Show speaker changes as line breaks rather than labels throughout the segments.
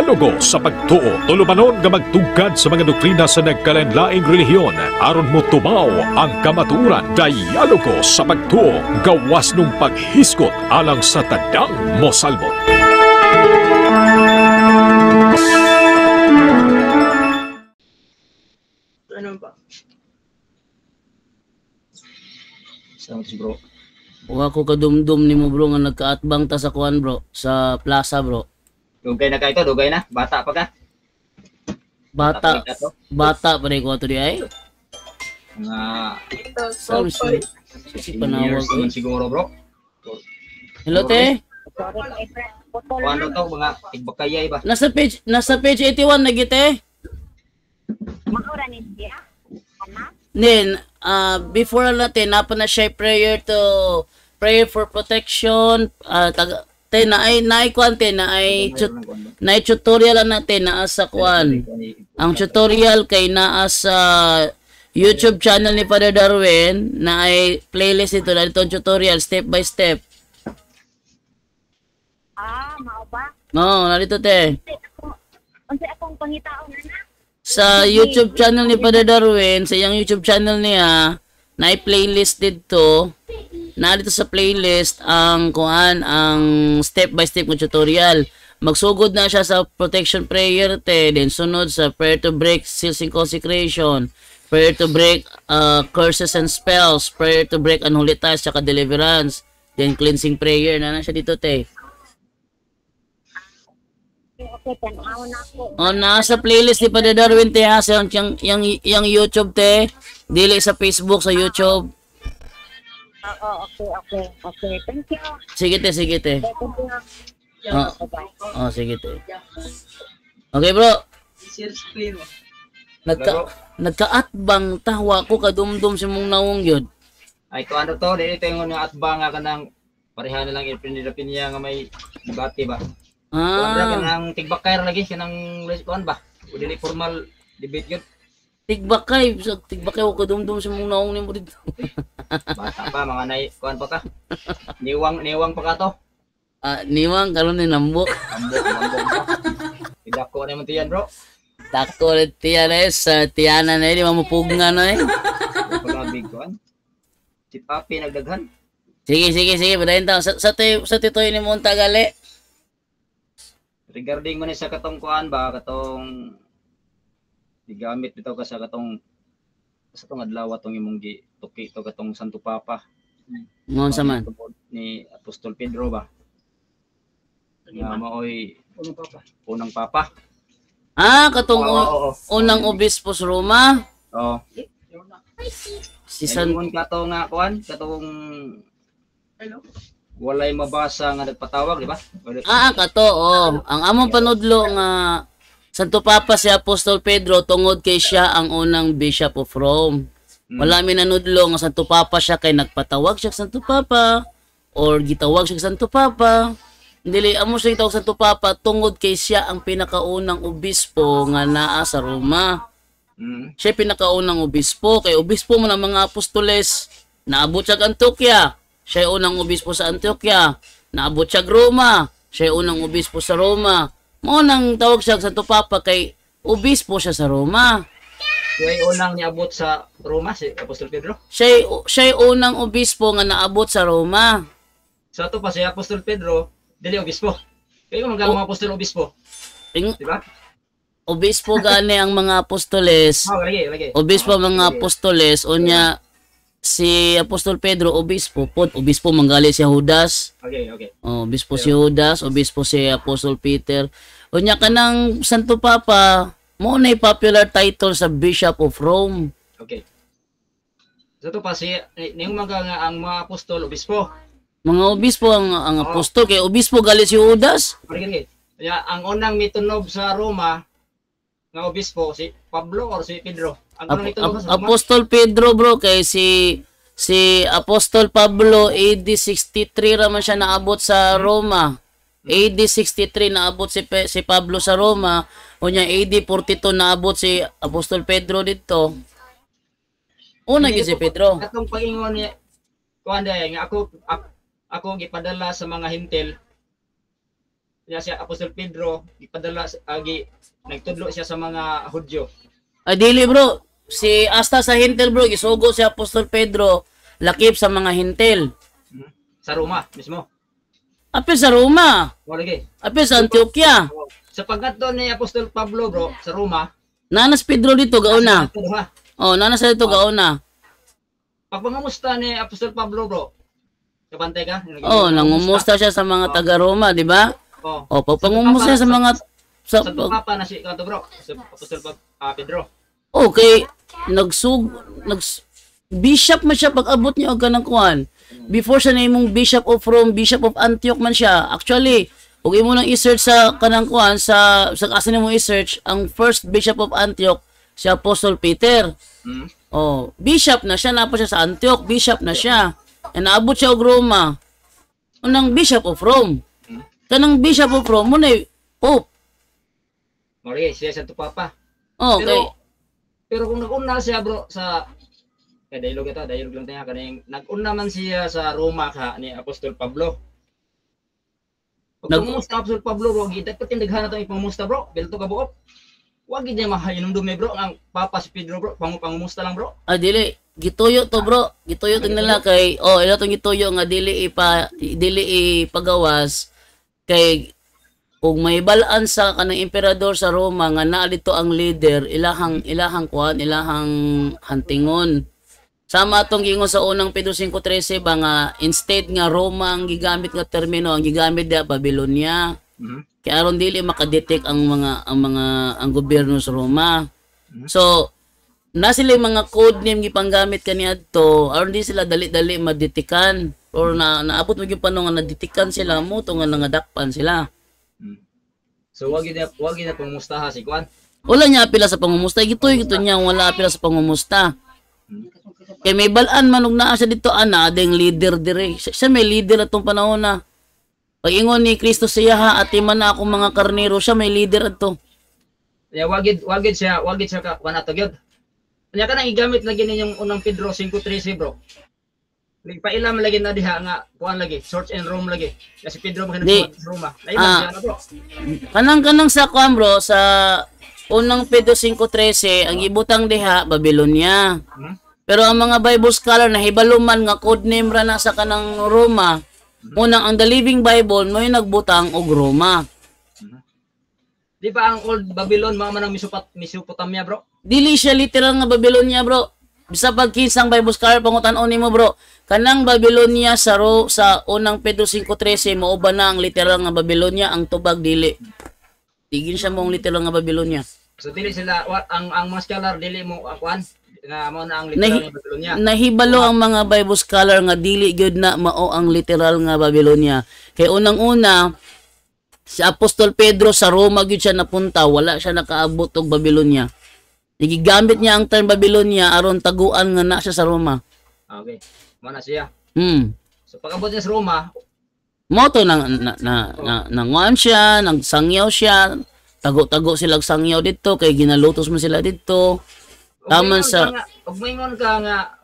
dialogo sa pagtuo. Tulumanon nga magtugkad sa mga doktrina sa nagkalanlaing relihiyon aron mo tumaw ang kamaturan. Dialogo sa pagtuo, gawas nung paghiskot alang sa tadang mosalbot.
Ano ba? Sounds bro.
Wa ko kadumdum nimo bro nga nagkaatbang ta sa kuan bro sa plaza bro.
Dugay na ka ito, dugay na. Bata pa ka.
Bata pa rin ko ato di ay.
Mga
Si panawag ko.
siguro bro.
Hello te.
Ano to mga tigbakayay ba?
Nasa page 81 na gite.
Makura ni siya. Ana?
Then before natin napa na siya prayer for protection te na ay kuan te na ay tutorial natin na sa kuan. Ang tutorial kay naa sa YouTube channel ni Father Darwin na ay playlist ito na itong tutorial step by step.
Mao ba?
No, narito te.
Unsa akong pangitaon na?
Sa YouTube channel ni Father Darwin, sa iyang YouTube channel niya, na playlist dito. Na dito sa playlist ang kuan ang step by step ng tutorial. Magsugod na siya sa protection prayer te, then sunod sa prayer to break seals and consecration, prayer to break curses and spells, prayer to break unholy ties, saka deliverance, then cleansing prayer na siya dito te.
Okay, tanaw na ako.
Nasa playlist ni Father Darwin te ha, sa yung YouTube te, dili sa Facebook, sa YouTube.
Oo, okay. Thank you.
Sige te.
Thank you.
Sige te. Okay bro.
Share screen mo.
Nagkaatbang tawa ko kadumdum si mong nawong yun.
Ay to ano to, dito yung atbang nga kanang pareha na lang ipinilapin niya nga may bugatti ba? Wala ka ng tigbakay lagi kanang kuan ba? O dili formal debate yun.
Tigbakay ko kadumdum si mong nawong nimo dito.
Bata pa mga nay kuan pa ka. Niwang pa ka to.
Niwang karon ni nambok.
Ambok. Tidako na mo tiyan bro.
Tako rin tiyan sa tiyana na di mamupugna na
Pag big kuan. Si Papi nagdaghan.
Sige, badayin ta. Sa titoy ni mong tagali.
Regarding man sa katong kuan ba, katong digamit bitaw ka sa katong adlaw atong imong gituki to katong Santo Papa.
Ngon sa man.
Ni Apostol Pedro ba? Nga maoy unang papa.
Katong unang obispo sa Roma.
Oo.
Si San
kato nga kuan, katong walay mabasa nga nagpatawag, di ba?
Kato, ang among panudlo nga Santo Papa si Apostol Pedro tungod kay siya ang unang Bishop of Rome. Wala mi nanudlo nga Santo Papa siya kay nagpatawag siya Santo Papa or gitawag siya Santo Papa. Dili amo siya gitawag Santo Papa tungod kay siya ang pinakaunang obispo nga naa sa Roma. Siya pinakaunang obispo kay obispo man ang mga apostoles. Naabot siya Antioquia. Siya unang obispo sa Antioquia. Naabot siya Roma. Siya unang obispo sa Roma. Mo nang tawag siya Santo Papa kay obispo siya sa Roma.
Siya unang niabot sa Roma si Apostol Pedro.
Siya unang obispo nga naabot sa Roma.
So ito pa si Apostol Pedro, dili obispo. Kayo mga mga apostol obispo. Di ba?
Obispo gani ang mga apostoles.
Lagi.
Obispo mga apostoles unya si Apostol Pedro obispo manggali si Judas.
Okay.
Obispo si Judas, obispo si Apostol Peter. Unya kanang Santo Papa mo na popular title sa Bishop of Rome.
Okay. So to pa si ning mga nga ang mga apostol obispo.
Mga obispo ang apostol kay obispo gali si Judas.
Okay. Kaya ang unang mitunob sa Roma nga obispo si Pablo or si Pedro.
Apostol Pedro bro kay si Apostol Pablo AD 63 raman siya naabot sa Roma. AD 63 naabot si Pablo sa Roma. Unya AD 42 naabot si Apostol Pedro dito. Una gyud si Pedro.
Atong paingon ni kuan day nga ako gipadala sa mga hintil. Kaya si Apostol Pedro ipadala agi nagtudlo siya sa mga Hudyo.
Dili bro, si asta sa hintel bro, gisugo si Apostol Pedro lakip sa mga hintel.
Sa Roma mismo.
Apil sa Roma,
O lagi.
apil sa Antioquia.
Sa pagkatto ni Apostol Pablo bro sa Roma,
Nanas Pedro dito gauna.
ito, ha.
Oh, nanas dito gauna.
Pagpangamusta ni Apostol Pablo bro. Kabantay ka?
Oh, nangumusta siya sa mga taga Roma, di ba?
Oh.
Oh, pagpangumusta siya sa mga
Sa papa na si kanto bro, sa Apostol Pedro.
okay, bishop man siya pag-abot niya og kanang kuan. Before siya namong Bishop of Rome, Bishop of Antioch man siya. Actually, ug imo nang i-search sa kanang kuan sa asa nimo i-search ang first Bishop of Antioch si Apostle Peter. Oh, bishop na siya, napa siya sa Antioch, bishop na siya. And naabot siya og Roma. Unang Bishop of Rome. Kanang Bishop of Rome mo na Pope.
Mali siya sa papa.
Oh, okay.
Pero kung nag-una siya bro sa dialog lang tayo kaning nag-una man siya sa Roma ka ni Apostol Pablo. Pag pumusta Apostol Pablo bro, dapat tindaghan na itong ipangumusta bro, belto ka buok. Wag gid niya mahayinom dumi bro, ang Papa si Pedro bro, pangumusta lang bro.
Dili, gituyo to bro, gituyo to nila kay, ila tong gituyo nga dili ipagawas kay ug may balaan sa kanang emperador sa Roma nga naa dito ang leader, ilahang hantingon. Sama atong gingon sa unang Pedro 5:13 ba nga instead nga Roma ang gigamit nga termino, ang gigamit dia Babylonia. Kaya aron dili makadetect ang gobyerno sa Roma. So na sila mga code name gipanggamit kaniadto aron di sila dali-dali madetikan or naabot mo gyud panong nga nadetikan sila mo to nga nangadakpan sila.
So wag gid na pangumustaha si Juan.
Wala niya apila sa pangumusta, gito niya wala apila sa pangumusta. Kay may balaan man og naa siya dito ding leader dire. Siya may leader atong panahon na. Pag ingon ni Kristo siya ati man na akong mga karnero, siya may leader adto.
Ya wag gid siya ka wanato gyud. Kanya ka nang igamit lagi ninyong unang Pedro 5:13 bro. Nagpailam lagi na diha nga kuan lagi, search and Rome lagi. Kasi Pedro man sa Roma. Lain na bro.
Kanang sa kuan bro sa unang Pedro 5:13 ang ibutang diha Babylonia. Pero ang mga Bible scholar nahibaluman nga code name ra na sa kanang Roma. Unang ang The Living Bible mo yung nagbutang og Roma.
Di ba ang old Babylon mga manang Mesopotamia bro?
Dili siya literal nga Babylonia bro. Bisa pag kinsang Bible scholar pangutan-on nimo bro. Kanang Babylonia sa unang Pedro 5:13 mao ba na ang literal nga Babylonia, ang tubag dili. Tigin siya mong literal nga Babylonia.
So dili sila ang mga scholar dili mo kuan nga mao na ang literal nga Babylonia.
Nahibalo ang mga Bible scholar nga dili gyud na mao ang literal nga Babylonia. Kay unang-una si Apostol Pedro sa Roma gyud siya napunta, wala siya nakaabot og Babylonia. Gigamit niya ang term Babylonia aron taguan nga na siya sa Roma.
Okay. Mao na siya. So pag-abot niya sa Roma,
mo to nanguan siya, nagsangyaw siya, tago-tago sila sangyaw dito kay ginalutos mo sila dito. Taman sa
og moingon ka nga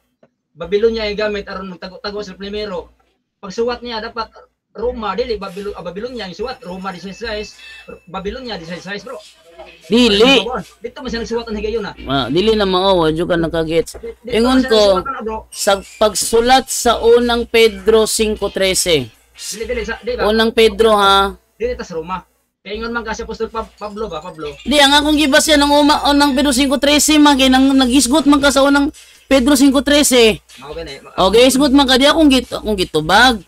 Babylonia ay gamit aron magtago-tago sa primero. Pagsuwat niya dapat Roma dili Babylonia ang suwat, Roma 16, Babylonia 16 bro.
Dili.
Dito man siya nagsuwat ang higayon na.
Dili na mao, wa jud ka nakagets. Ingon ko sa pagsulat sa unang Pedro 5:13.
Dili
Unang Pedro ha.
Dili ta sa Roma. Kaya ingon man kasi Apostol Pablo.
Di ang akong gibas yan ng unang Pedro 5:13 man kay nagisgot man ka sa unang Pedro 5:13. Okay, isgot man ka di akong gitubag.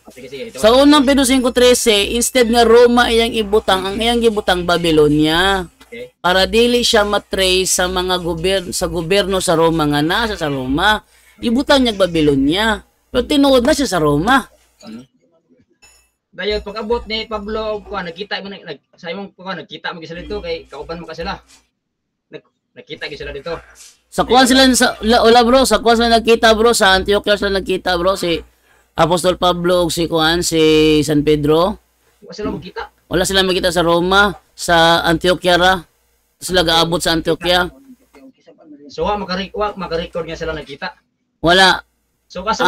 Sa unang Pedro 5:13, instead nga Roma iyang ibutang, ang iyang gibutang Babylonia.
Okay.
Para dili siya matrace sa mga gobyerno sa Roma nga nasa sa Roma. Ibutang niya Babylonia. Pero tinuod na siya sa Roma.
Dayon pag-abot ni Pablo kuan nakita mo sa imong kuan nakita mo sila dito kay kauban mo ka sila. Nakita gyud sila dito.
Sa kuan sila wala bro, sa kuan sila nagkita bro, sa Antioquia sila nagkita bro, si Apostol Pablo ug si kuan si San Pedro.
Wa sila makita.
Wala sila makita sa Roma, sa Antioquia ra. Sila gaabot sa Antioquia.
So maka-record nga sila nakita.
Wala.
So asa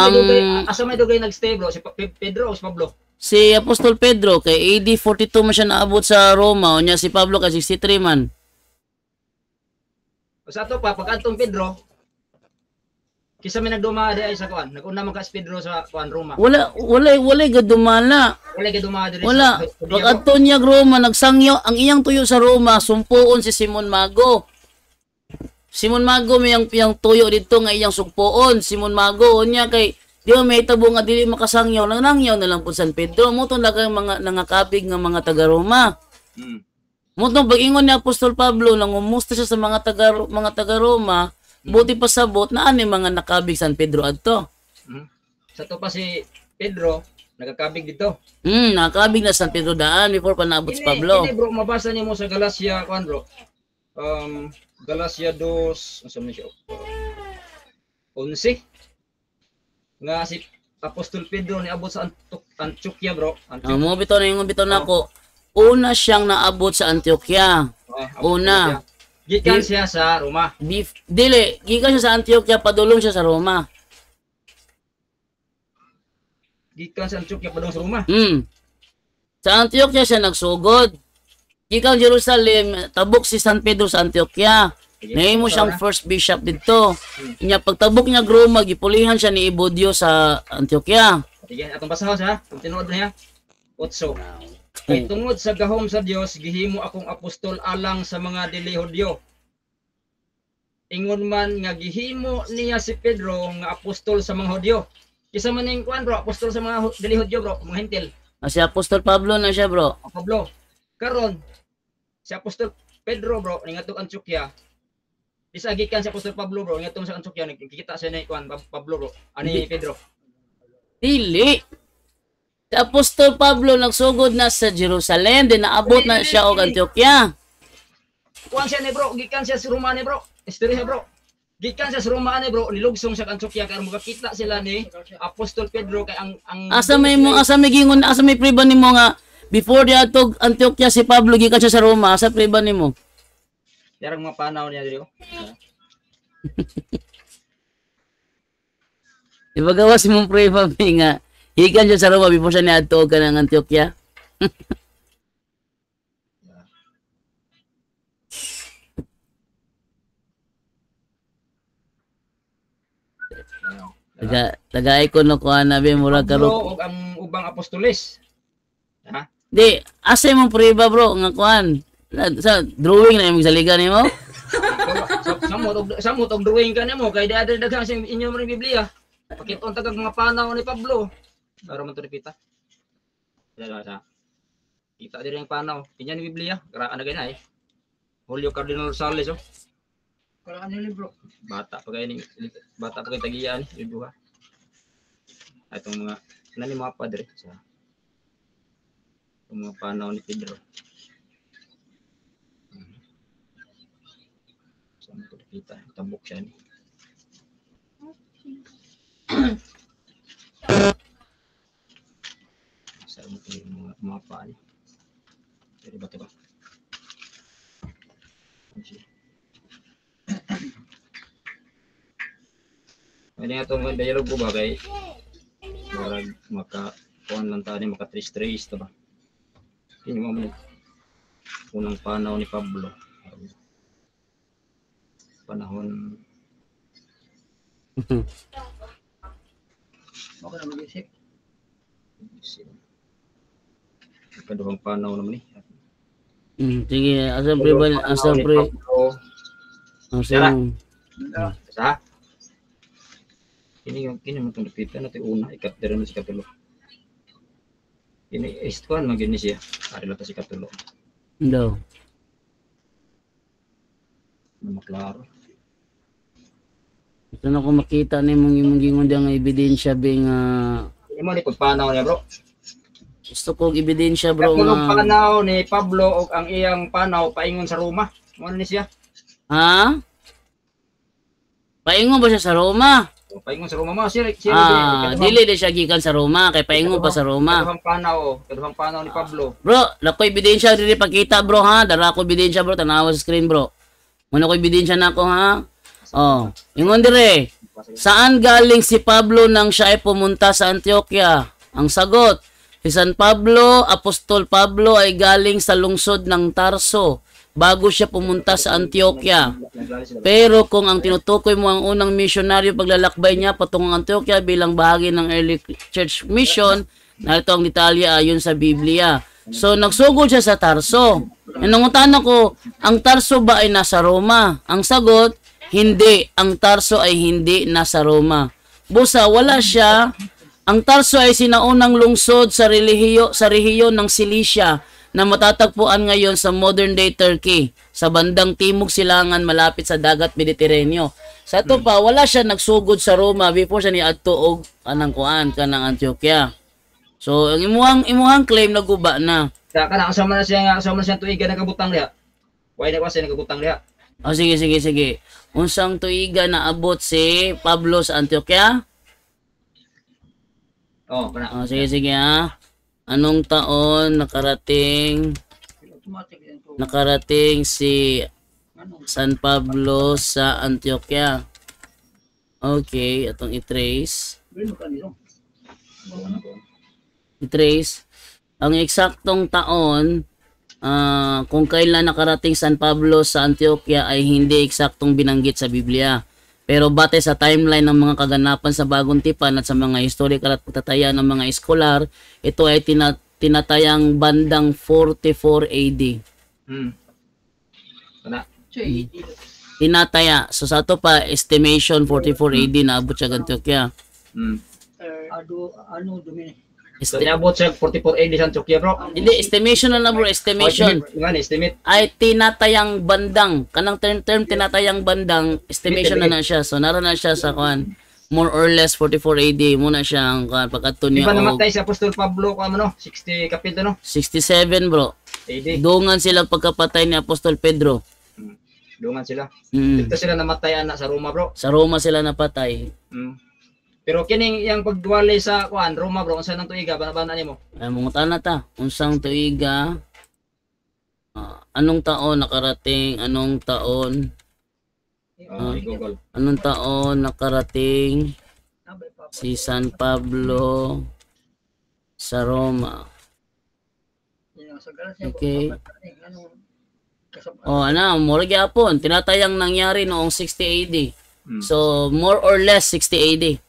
may dugay nagstay bro si Pedro o si Pablo?
si Apostol Pedro kay AD 42 man siya naabot sa Roma, unya si Pablo kay 63 man.
Sa ato pa pagkantong Pedro, kisa may nagduma di ay sa kuan. Naguna man ka si Pedro sa kuan Roma.
Wala gadumala.
Wala ka duma diri
Wala.
sa
Pag niya Roma, nagsangyo, ang iyang tuyo sa Roma, sumpuon si Simon Mago. Simon Mago may yang tuyo dito nga iyang sumpuon. Simon Mago, unya kay di ba may tabo nga dili makasangyaw, nanangyaw na lang po San Pedro. Mo tong lagang mga nangakabig nga mga taga Roma. Mo tong pag-ingon ni Apostol Pablo nang umusta siya sa mga taga Roma, buti pa sabot na ani mga nakabig San Pedro adto.
Sa to pa si Pedro nagakabig dito.
Nakabig na San Pedro daan before pa naabot si Pablo.
Ini bro, mabasa niyo mo sa Galacia kuan bro. Galacia 2, ano man siya? 11. Nga si Apostol Pedro niabot sa Antioquia bro.
Mo bitaw na yung bitaw nako. Una siyang naabot sa Antioquia. Una.
Gikan siya sa Roma.
Dili, gikan siya sa Antioquia, padulong siya sa Roma.
Gikan sa Antioquia padung sa Roma.
Sa Antioquia siya nagsugod. Gikan Jerusalem, tabok si San Pedro sa Antioquia. Nahimo siyang first bishop dito. Inya pagtabok niya Roma, gipulihan siya ni Evodio sa Antioquia.
Sige, atong basahon ha. Tinuod na ya. 8. Kay tungod sa gahom sa Dios, gihimo akong apostol alang sa mga dili Hudyo. Ingon man nga gihimo niya si Pedro nga apostol sa mga Hudyo. Kisa man ning kuan bro, apostol sa mga dili Hudyo bro, mga hentil.
Si Apostol Pablo na siya bro.
Pablo. Karon si Apostol Pedro bro ningatong Antioquia. Isagikan si Apostol Pablo bro ningatong sa Antioquia nakikita siya ni kuan Pablo bro. Ani Pedro.
Dili. Si Apostol Pablo nagsugod na sa Jerusalem, din naabot na siya og Antioquia.
Kuan siya ni bro, gikan siya sa Roma ni bro. Istorya bro. Gikan siya sa Roma ni bro, nilugsong siya sa Antioquia kay makakita sila ni Apostol Pedro kay ang
asa may gingon, asa may priba nimo nga before di atog Antioquia si Pablo gikan siya sa Roma, asa priba nimo?
Yarang mga panaw niya diri.
Diba gawas mong priba nga hikan siya sa Roma before siya niadto ka ng Antioquia? Tagay ko no kuha na be mura
Pablo
karo.
og ang ubang apostoles. Ha?
Di, asa mong priba bro nga kuan. Sa drawing na imong saligan nimo?
Samot og drawing ka nimo kay ada daghang sa inyo mga Biblia. Pakiton tagag mga panaw ni Pablo. Para man to repita. Dala. Kita diri ang panaw. Kinya ni Biblia, karaan na ganay. Julio Cardinal Rosales oh. Karaan ni libro. Bata pa kay tagiyan, libro ha. Atong mga nani mga padre sa mga panaw ni Pedro. Sama to kita, tabok siya ni. Sa mga paan. Dari ba ito ba? Ini atong dialog ko ba kay murag maka-kuan lang tani maka-trace ta ba? Ini mo unang panaw ni Pablo. Panahon okay na mag-isip. Ikaduhang panaw naman ni.
Sige, asam pre. Asam.
Sa? Ini mo itong nakita natin una, ikatira na si Katulo. Ini istuan magini siya. Ari lang si Katulo.
Daw.
Maklaro.
Ito na ko makita ni mong gingon nga ebidensya bing
Ini mo ni pagpanaw niya bro.
gusto ko ebidensya bro
Ang panaw ni Pablo og ang iyang panaw paingon sa Roma. Mo ni siya.
Ha? Paingon ba siya sa Roma?
Paingon sa Roma mo siya.
Dili di siya gikan sa Roma kay paingon pa sa Roma.
Kaduhang panaw ni Pablo.
Bro, lako ebidensya diri pakita bro ha. Dara ko ebidensya bro, tanawa sa screen bro. Muna ko ebidensya nako ha. Oh, ingon dire. Saan galing si Pablo nang siya ay pumunta sa Antioquia? Ang sagot, Si San Pablo, Apostol Pablo ay galing sa lungsod ng Tarso bago siya pumunta sa Antioquia. Pero kung ang tinutukoy mo ang unang misyonaryo paglalakbay niya patungong Antioquia bilang bahagi ng early church mission, narito ang detalye ayon sa Biblia. So, nagsugod siya sa Tarso. Nangungutan ako, ang Tarso ba ay nasa Roma? Ang sagot, hindi. Ang Tarso ay hindi nasa Roma. Busa, wala siya. Ang Tarso ay sinaunang lungsod sa rehiyon ng Cilicia na matatagpuan ngayon sa modern-day Turkey, sa bandang timog silangan malapit sa dagat Mediteraneo. Sa ito pa, wala siya nagsugod sa Roma before siya niadto og kanang Antioquia. So, ang imuhang claim naguba na.
Kana kasama na siya tuiga nakabutang diha. Why na kasi nakabutang diha?
Oh, sige. Unsang tuiga na abot si Pablo sa Antioquia?
Oh, kana.
Oh, sige ha. Anong taon nakarating si San Pablo sa Antioquia? Okay, atong i-trace. Ang eksaktong taon kung kailan nakarating San Pablo sa Antioquia ay hindi eksaktong binanggit sa Biblia. Pero batay sa timeline ng mga kaganapan sa Bagong Tipan at sa mga historical at pagtatayan ng mga eskolar, ito ay tinatayang bandang 44 AD. Tinataya. So sa ito pa, estimation 44 AD na abot siya Antioquia.
So, niabot siya 44 AD sa Antioquia, bro.
Hindi, estimation na bro, estimation.
Estimate.
Ay tinatayang bandang. Kanang term tinatayang bandang, estimation na siya. So naroon na siya sa kuan. More or less 44 AD muna siya ang pagkadto niya.
Di ba namatay si Apostol Pablo ko 60 kapito no?
67 bro.
AD.
Dungan sila pagkapatay ni Apostol Pedro.
Dungan sila. Dito sila namatay anak sa Roma, bro.
Sa Roma sila napatay.
Pero kining yang pagduwali sa kuan Roma, bro, unsa nang tuiga bana nimo?
Ay mungutan na ta. Unsang tuiga? Anong taon nakarating? Anong taon nakarating si San Pablo sa Roma? Okay. More gyapon. Tinatayang nangyari noong 60 AD. So, more or less 60 AD.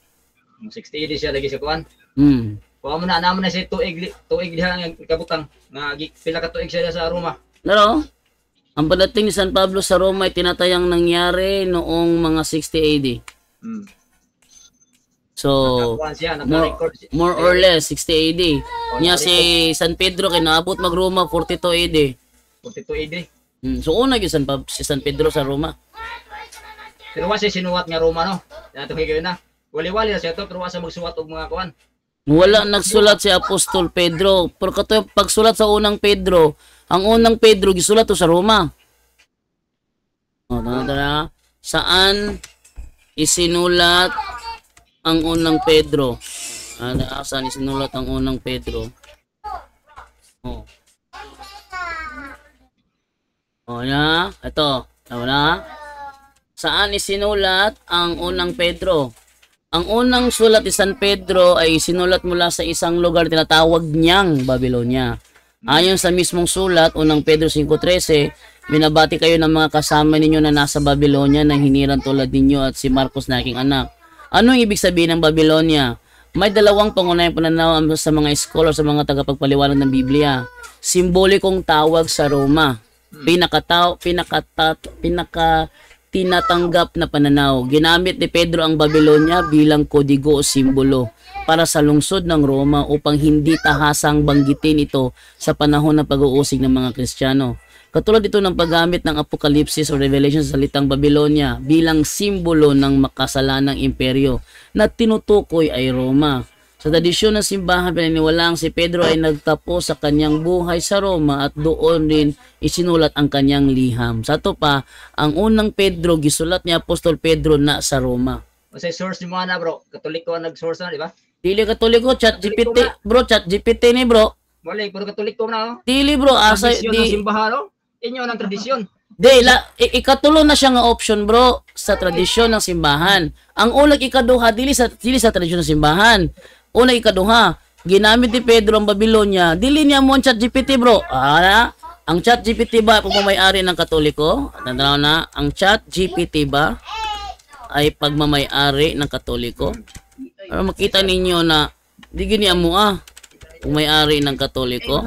60 AD siya lagi sa kuan. Kuha mo na naman na si tuig diha ang kabutang nga pila ka tuig siya sa Roma.
Pero, ang pagdating ni San Pablo sa Roma ay tinatayang nangyari noong mga 60 AD. So, more or less 60 AD. Niya si San Pedro kay naabot mag-Roma 42 AD.
42 AD.
So, una si San Pedro sa Roma.
Pero wala siya sinuwat nga Roma, no? Nato kayo na. Wali-wali na siya to, pero wala siya magsuwat og mga kuan.
Wala nagsulat si Apostol Pedro. Pero kato pagsulat sa unang Pedro, ang unang Pedro gisulat to sa Roma. Tara. Saan isinulat ang unang Pedro? Saan isinulat ang unang Pedro? Ito. Tama. Saan isinulat ang unang Pedro? Ang unang sulat ni San Pedro ay sinulat mula sa isang lugar tinatawag niyang Babylonia. Ayon sa mismong sulat, unang Pedro 5:13, binabati kayo ng mga kasama ninyo na nasa Babylonia na hiniran tulad ninyo at si Marcos na aking anak. Anong ibig sabihin ng Babylonia? May dalawang pangunahing pananaw sa mga scholar sa mga tagapagpaliwanag ng Biblia. Simbolikong tawag sa Roma. Tinatanggap na pananaw. Ginamit ni Pedro ang Babylonia bilang kodigo o simbolo para sa lungsod ng Roma upang hindi tahasang banggitin ito sa panahon ng pag-uusig ng mga Kristiyano. Katulad ito ng paggamit ng Apocalypse o Revelation sa salitang Babylonia bilang simbolo ng makasalanang imperyo na tinutukoy ay Roma. Sa tradisyon ng simbahan, pinaniwalaang si Pedro ay nagtapos sa kanyang buhay sa Roma at doon rin isinulat ang kanyang liham. Sa ito pa, ang unang Pedro, gisulat ni Apostol Pedro na sa Roma.
Kasi source ni mo na, bro. Katoliko ang nag-source na, di ba?
Dili katoliko, ChatGPT. Bro, ChatGPT ni bro.
Wala, puro katoliko na, no?
Dili bro,
Tradisyon ng simbahan, no? Inyo ng tradisyon.
Ikatulo na siya nga option bro sa tradisyon ng simbahan. Ang unang ikaduha, dili sa tradisyon ng simbahan. Una ikaduha, ginamit ni Pedro ang Babylonia, dili niya mo ang ChatGPT, bro. Ang ChatGPT ba pagmamay-ari ng Katoliko? Tandaan na, ang ChatGPT ba ay pagmamay-ari ng Katoliko? Para makita ninyo na di gini amo pagmamay-ari ng Katoliko.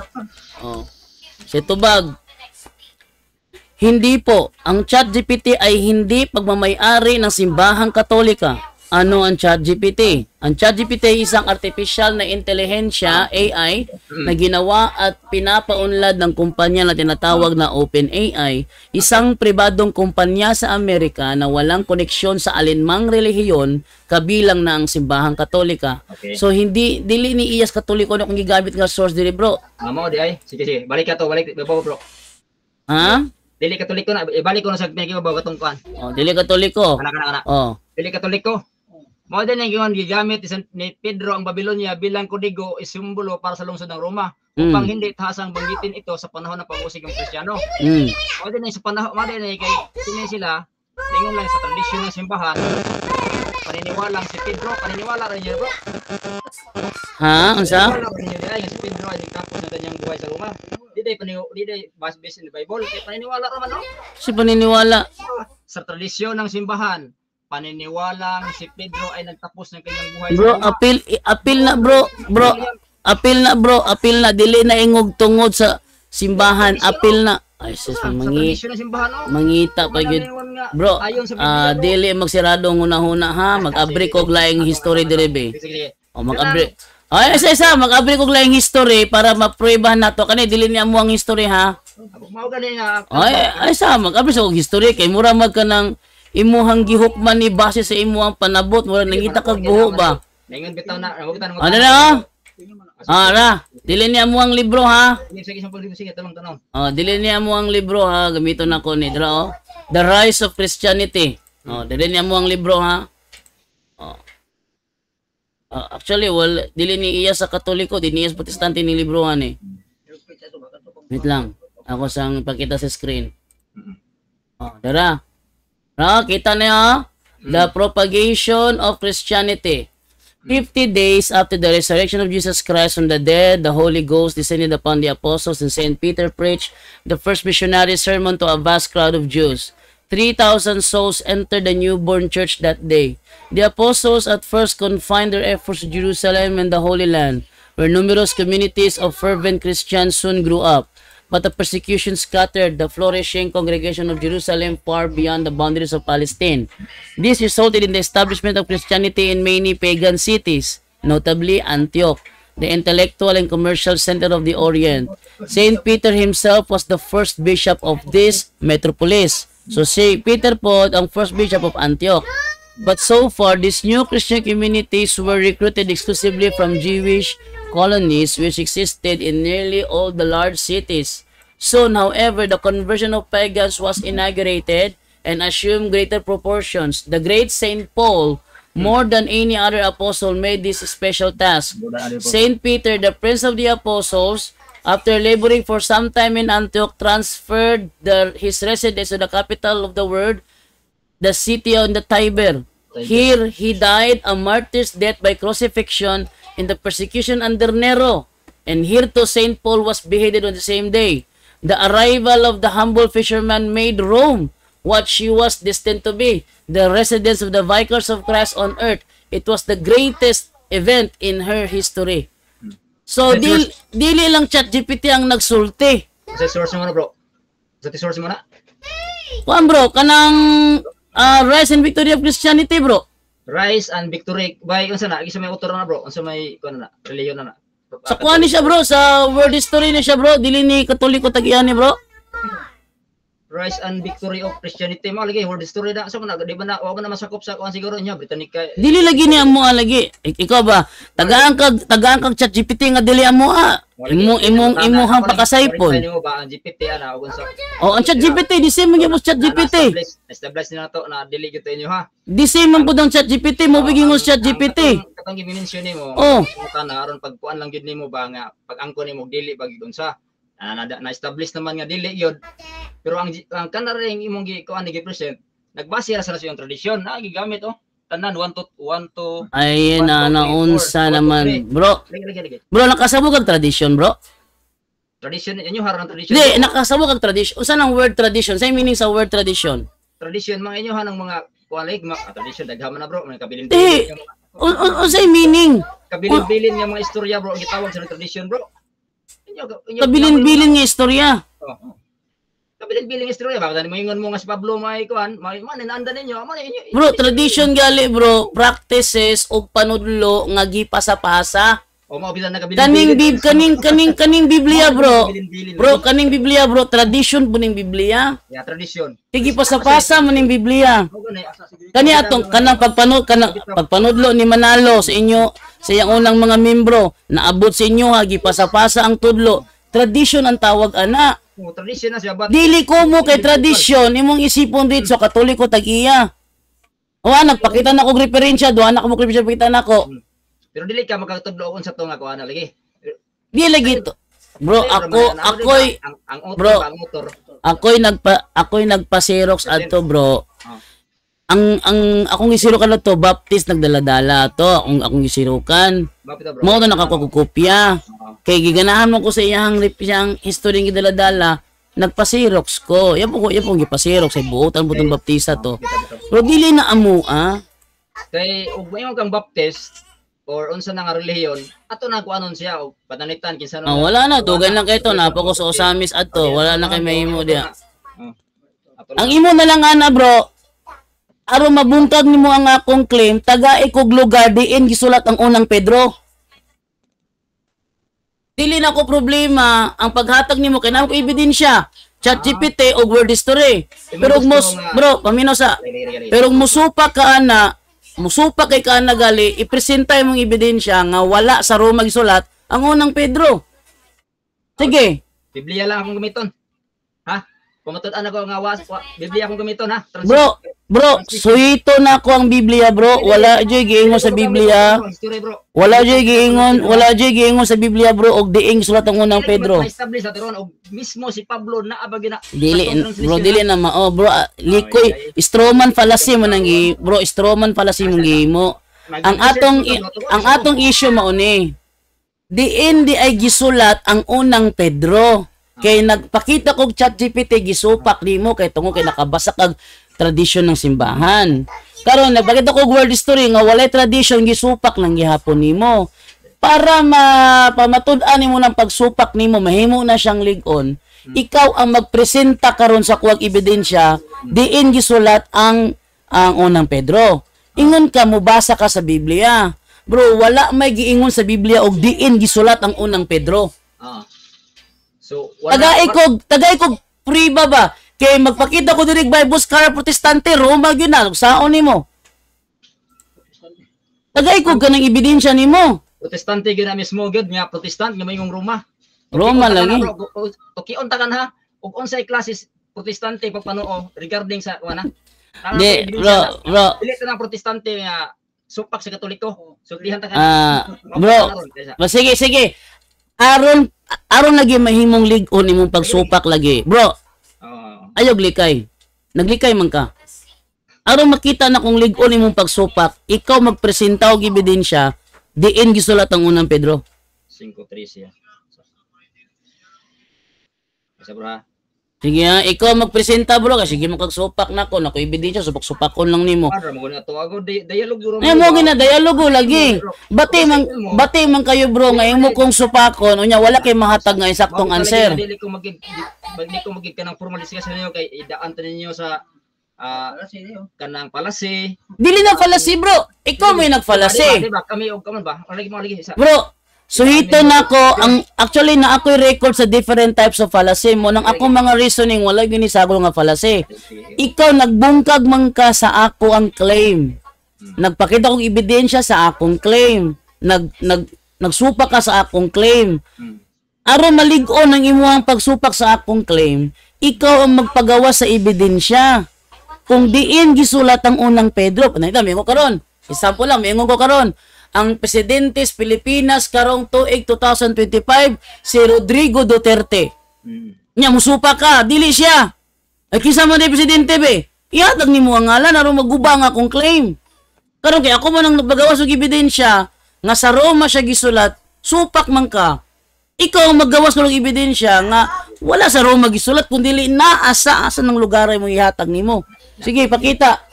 Oh. Si Tubag, hindi po, ang ChatGPT ay hindi pagmamay-ari ng simbahang Katolika. Ano ang ChatGPT? Ang ChatGPT ay isang artificial na intelihensya, AI, na ginawa at pinapaunlad ng kumpanya na tinatawag na OpenAI, isang pribadong kumpanya sa Amerika na walang koneksyon sa alinmang relihiyon, kabilang na ang simbahang Katolika.
Okay.
So, dili ni Iyas Katoliko na kung gigamit nga source dili, bro.
Amo di ay. Sige. Balik ka to, balik bro.
Ha?
Dili Katoliko na, ibalik ko na sa pinag-ibabaw katong kuan.
Oh, dili Katoliko.
Kana.
Oh.
Dili Katoliko. Mao din ang gigamit ni Pedro ang Babylonia bilang kodigo isimbolo para sa lungsod ng Roma upang hindi tahasang banggitin ito sa panahon ng pag-usig ng Kristiyano. Mao din sa panahon kay sino sila lingon lang sa tradisyon ng simbahan. Paniniwala si Pedro, paniniwala rin niya, bro.
Ha? Unsa?
Paniniwala rin niya si Pedro ay nagtapos ng kanyang buhay sa Roma. Di day based in the Bible. Kaya paniniwala raman no?
Si paniniwala.
Sa tradisyon ng simbahan, paniniwalang si Pedro ay nagtapos ng kanyang buhay
Bro,
sa Roma.
apil na bro. Apil na dili na ingog tungod sa simbahan, apil na. Ay sus,
Sa tradisyon ng simbahan, no?
mangita pa gyud. Bro, dili magsirado ang una-una ha, mag-abri kog laing history diri be.
Sige.
O mag-abri. Ay, isa, mag-abri kog laing history para mapruebahan nato kani dili niya mo ang history ha.
Mao gani nga.
Ay, isa, mag-abri sa kog history kay mura mag ka ng imuhang gihukman ni base sa imuhang panabot, mura nangita kag buho ba.
Ningon bitaw na, huwag
Ano na? Dili niya mo ang libro ha.
Sige, tanong.
Dili niya mo ang libro ha, gamiton ako ni dra oh. The Rise of Christianity. Dili niya mo ang libro ha. Actually, dili ni iya sa Katoliko, di niya sa Protestante ni librohan eh. Wait lang. Ako sang ipakita sa screen. Dara. Kita niya the propagation of Christianity. 50 days after the resurrection of Jesus Christ from the dead, the Holy Ghost descended upon the apostles, and Saint Peter preached the first missionary sermon to a vast crowd of Jews. 3,000 souls entered the newborn church that day. The apostles at first confined their efforts to Jerusalem and the Holy Land, where numerous communities of fervent Christians soon grew up. But the persecution scattered the flourishing congregation of Jerusalem far beyond the boundaries of Palestine. This resulted in the establishment of Christianity in many pagan cities, notably Antioch, the intellectual and commercial center of the Orient. Saint Peter himself was the first bishop of this metropolis. So si Peter po ang first bishop of Antioch. But so far, these new Christian communities were recruited exclusively from Jewish colonies which existed in nearly all the large cities. Soon, however, the conversion of pagans was inaugurated and assumed greater proportions. The great Saint Paul, more than any other apostle, made this special task. Saint Peter, the prince of the apostles, after laboring for some time in Antioch, transferred his residence to the capital of the world, the city on the Tiber. Here, he died a martyr's death by crucifixion in the persecution under Nero. And here too, Saint Paul was beheaded on the same day. The arrival of the humble fisherman made Rome what she was destined to be, the residence of the vicars of Christ on earth. It was the greatest event in her history. So, dili lang ChatGPT ang nagsulti.
Sa source mo na, bro. Sa source mo na.
Kuan bro, kanang Rise and Victory of Christianity, bro.
Rise and Victory by unsa na? Isa may author na, bro. Unsa may kuan na? Reliyon na.
Sa kuan ni siya, bro, sa world history ni siya, bro. Dili ni Katoliko tag-iyan ni, bro.
Rise and Victory of Christianity mo lagi world history na. So na di ba na wa na masakop sa kuan siguro niya Britannica.
Dili lagi ni amo lagi. Ikaw ba? Tagaan kag ChatGPT nga dili amo Imong pakasaypon.
Ano ba ang GPT ana ug unsa?
Ang ChatGPT di same gyud mo ChatGPT.
Establish na to na dili gyud inyo ha.
Di same man pud ang ChatGPT mo biging mo ChatGPT.
Katong gi-mention nimo. Kana aron pagkuan lang gyud nimo ba nga pag-angkon nimo dili ba gyud unsa. Na-establish naman nga dili yun. Pero ang kana ring imong kuan ni gi-present, nagbase ra sa iyong tradisyon na gigamit tanan 1 to
Ay, na
1, 2, 3, 4,
naunsa
1, 2,
naman.
3.
Bro,
Lagi.
bro, nakasabog ang tradition, bro?
Tradition, inyo harang tradition.
Hindi, nakasabog ang tradition. Usa ang word tradition? Sa meaning sa word tradition?
Tradition mga inyo hanang mga kualig tradition daghaman na bro, may kabilin
Eh,
yung mga
Usa meaning?
kabilin-bilin nga mga istorya bro, ang gitawag sa tradition bro. Inyo
Kabilin-bilin nga istorya.
Oh. Kabilin-bilin istorya bakit mo ingon mo nga si Pablo may kuan, may inaanda ninyo, inyo.
Bro, tradition gali bro, practices o panudlo nga gipasa-pasa.
O mao bisan na kabilin-bilin.
Kaning Biblia bro. Bro, kaning Biblia bro, tradition po ning Biblia.
Ya tradition.
Kigi pasa-pasa mo ning Biblia.
O gani
Kani atong kanang pagpanudlo ni Manalo sa inyo sa iyang unang mga membro, naabot sa inyo ha gipasa-pasa ang tudlo. Tradition ang tawag ana.
o tradition na siya but
Dili ko mo kay tradisyon imong isipon dito Katoliko tag-iya. O nagpakita na ko referensya, duha na ko mo referensya pakita na ko.
pero dili ka makatudlo sa to nga kuan lagi.
Di lagi to. Bro, ako'y
ang
bro,
motor.
ako'y nagpa-Xerox adto bro. Ang akong gisirukan na to, Baptist nagdaladala to. Akong gisirukan.
Bapita bro.
Mo to nakakukopya. Kay giganahan mo ko sa iyang history ng gidaladala, nagpa-Xerox ko. Yan po gipa-Xerox sa buotan butong Baptista to. Pero dili na amo
Kay ug mayon kang Baptist or unsa na nga relihiyon, ato na kuanon siya og patanitan kinsa
wala na dugay lang kay to napa ko sa Osamis adto, wala na kay mahimo dia. Ang imo na lang ana bro, aron mabungkag nimo ang akong claim, taga ikog lugar diin gisulat ang unang Pedro. Dili na ko problema ang paghatag nimo kay nako ebidensya. ChatGPT og word history. Pero bro, paminaw sa. Pero musupa ka ana, musupa kay ka ana gali, ipresenta imong ebidensya nga wala sa Roma gisulat ang unang Pedro. Sige.
Biblia lang akong gamiton. Ha? Pumatud-an ako nga Biblia akong gamiton ha.
Bro, suhito na ko ang Biblia bro. Wala joy giingon sa Biblia. Wala joy giingon sa Biblia bro og diing sulat ang unang Pedro.
Establish ato ron og mismo si Pablo na abagi na.
Dili na bro, likoy Stroman fallacy mo nang bro, Stroman fallacy mo gihimo. Ang atong issue mao ni. Diin di ay gisulat ang unang Pedro. Kay nagpakita kog ChatGPT gisupak nimo kay tungo kay nakabasa kag tradisyon ng simbahan. Karon nagpakita kog word history nga walay tradisyon gisupak lang gihapon nimo. Para pamatud-an nimo ng pagsupak nimo mahimo na siyang lig-on. Ikaw ang magpresenta karon sa kuwag ebidensya diin gisulat ang unang Pedro. Ingon ka mubasa ka sa Biblia. Bro, wala may giingon sa Biblia og diin gisulat ang unang Pedro.
So,
tagay kog priba ba? Kay magpakita ko diri Bible scholar protestante Roma gyud na saon nimo. Tagay kog kanang ebidensya nimo.
Protestante gyud na mismo gyud nga protestant nga mayong Roma.
Roma lagi.
Okay, tagan ha. Ug unsay klase protestante pagpanuo regarding sa kuana?
Di, bro.
Dili ta nang protestante nga supak sa Katoliko. Sultihan ta
bro. Sige. Aron lagi mahimong lig-on imong pagsupak lagi. Bro. Ayog likay. Naglikay man ka. Aron makita na kung lig-on imong pagsupak, ikaw magpresenta og ebidensya diin gisulat ang unang Pedro.
5:3 siya. Sa bro.
Sige ha, ikaw magpresenta bro kasi sige mo kag supak nako, nako ebidensya supak-supakon lang nimo.
Para mo na to ako dialogo
mo gina dialogo lagi. Bati man kayo bro nga imo kong supakon unya wala kay mahatag nga saktong answer.
Dili ko magig kanang formal discussion niyo kay idaan ta ninyo sa kanang palasi.
Dili na falasi bro. Ikaw may nagfalasi.
Diba kami og kaman ba? Lagi sa
bro. Suhito na ko ang actually na ako'y record sa different types of fallacy mo nang ako mga reasoning wala gyud ni sagol nga fallacy. Ikaw nagbungkag man ka sa ako ang claim. Nagpakita kog ebidensya sa akong claim. Nagsupak ka sa akong claim. Aron malig-on ang imong pagsupak sa akong claim, ikaw ang magpagawa sa ebidensya. Kung diin gisulat ang unang Pedro, panayta mo karon. Example lang, mingon ko karon. Ang presidente sa Pilipinas karong tuig 2025 si Rodrigo Duterte. Nya musupa ka, dili siya. Ay kinsa man ni presidente be? Ihatag nimo ang ngalan aron magubang akong claim. Karon kay ako man ang nagpagawas og ebidensya nga sa Roma siya gisulat, supak man ka. Ikaw ang maggawas ng ebidensya nga wala sa Roma gisulat kundi naa sa ng lugar ay mo ihatag nimo. Sige, pakita.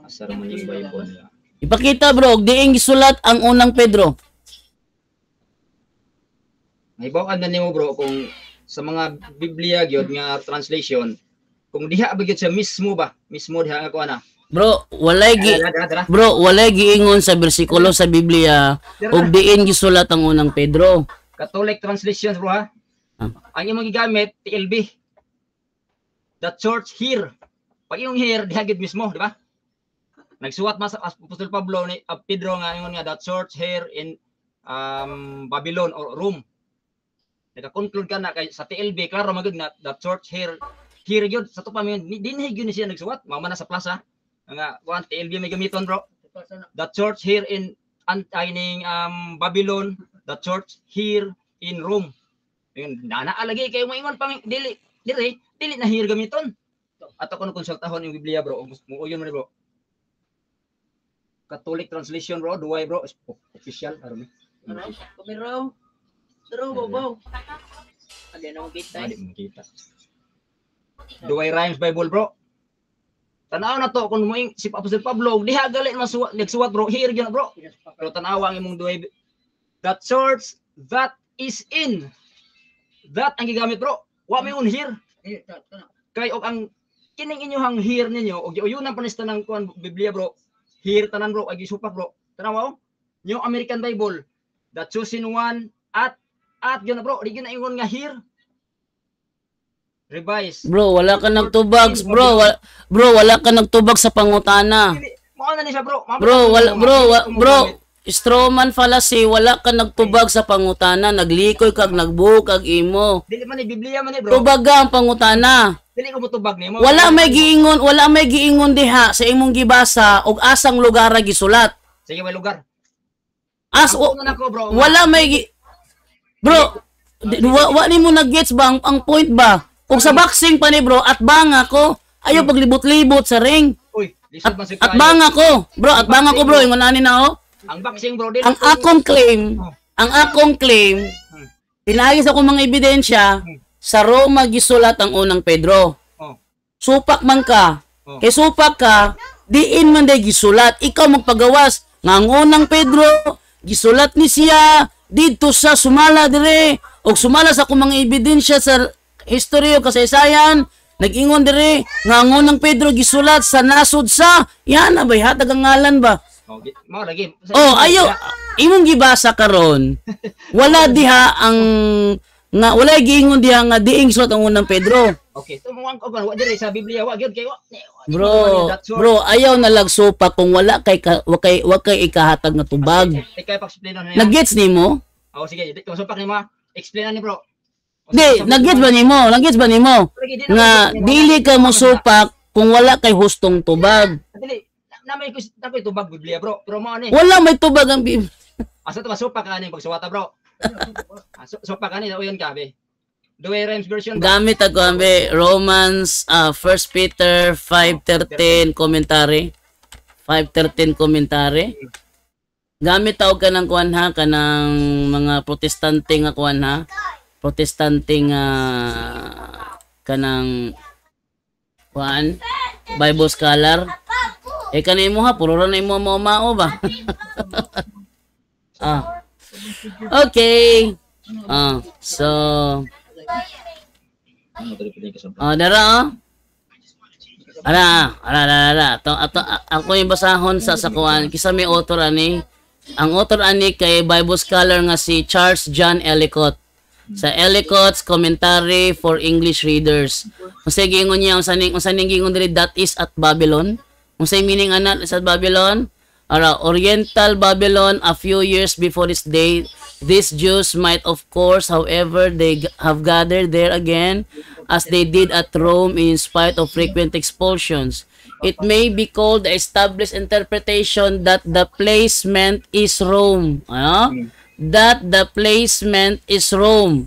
Asa man yung Bible.
Ipakita bro, og diing gisulat ang unang Pedro.
Nahibaw-an na nimo bro kung sa mga Biblia gyud nga translation kung diha ba gyud sa mismo diha nga kuha na.
Bro, walay giingon sa bersikulo sa Biblia og diin gisulat ang unang Pedro.
Catholic translations bro ha. Ang imong gigamit TLB. The church here. Pag yung here diha gyud mismo, di ba? Nagsuwat mas Apostol Pablo ni Pedro nga ingon nga the church here in Babylon or Rome. Naka-conclude ka na kay sa TLB klaro magud na the church here gyud sa tupa mi dinhi gyud ni siya nagsuwat mama na sa plaza nga kuan TLB may gamiton bro. The church here in Babylon, the church here in Rome. Naalagay kayo maingon pang dili na here gamiton. Ato ko konsultahon yung Biblia bro. Muuyon man bro. Catholic translation bro, duway bro, official aron.
Pero babaw. Adi na
kita. Duway Rhymes Bible bro. Tanaw na to kung mo si Apostol Pablo diha gali nagsuwat bro, here gyud bro. Pero tanawa ang imong duway that church that is in. That ang gigamit bro. Wa may un here. Kay og ang kining inyohang here ninyo og giuyunan panista ng kuan Biblia bro. Here tanan bro agi supak bro. Tanaw New American Bible. The chosen one at gyud bro, di gyud na ingon nga here. Revise.
Bro, wala ka nagtubag, bro. Wala ka nagtubag sa pangutana.
Mao na ni siya bro.
Bro, Stroman fallacy, wala ka nagtubag sa pangutana, naglikoy kag nagbuhok kag imo.
Dili man ni Biblia man ni bro.
Tubaga ang pangutana.
Dili ko motubag nimo.
Wala may giingon diha sa imong gibasa og asang lugar ra gisulat.
Sige may lugar.
Wala may bro, wa nimo na-gets ba ang point ba? Kung sa boxing pa ni bro, at banga ko, ayaw paglibot-libot sa ring.
Uy,
at banga ko, bro, ingon ani na oh.
Ang boxing bro,
ang akong claim, pinagis ako mga ebidensya, sa Roma gisulat ang unang Pedro. Supak man ka, kay supak ka, diin man day gisulat, ikaw magpagawas, nga ang unang Pedro, gisulat ni siya, dito sa sumala dire, o sumala sa akong mga ebidensya sa history o kasaysayan, nag-ingon dire nga ang unang Pedro gisulat sa nasod sa yan na ba hatag ang ngalan ba?
Mao lagi.
Ayo imong gibasa karon. Wala diha ang nga wala giingon diha nga diing sulat ang unang Pedro.
Okay, so mo wa dire sa Biblia wa gyud kay wa.
Bro, ayaw na lagsupa kung wala kay wa kay ikahatag nga tubag.
Kay pa-explain na.
Nag-gets nimo?
Sige, supak nimo. Explain ni bro.
Di, nag-gets ba nimo? Nga dili ka mo supak kung wala kay hustong tubag.
Dili, na may tubag Biblia bro, pero mo ani.
Wala may tubag ang Biblia.
Asa to masupak ani pagsuwata bro. Supak ani uyon ka be. Duway Rhymes version.
Gamit ako ambe Romans 1 Peter 5:13 commentary. 5:13 commentary. Gamit tawag ka ng kuan ha, kanang mga protestante nga kuan ha. Protestante nga kanang kuan Bible scholar. Kanimo ha, puro ra na imo mao ba? Okay. So dara ako yung basahon sa kuan kisa may author ani. Ang author ani kay Bible scholar nga si Charles John Ellicott. Sa Ellicott's Commentary for English Readers. Unsay giingon niya unsa ning giingon diri that is at Babylon? Unsay meaning ana sa Babylon? Oriental Babylon a few years before its day. These Jews might of course, however, they have gathered there again as they did at Rome in spite of frequent expulsions. It may be called the established interpretation that the placement is Rome. That the placement is Rome.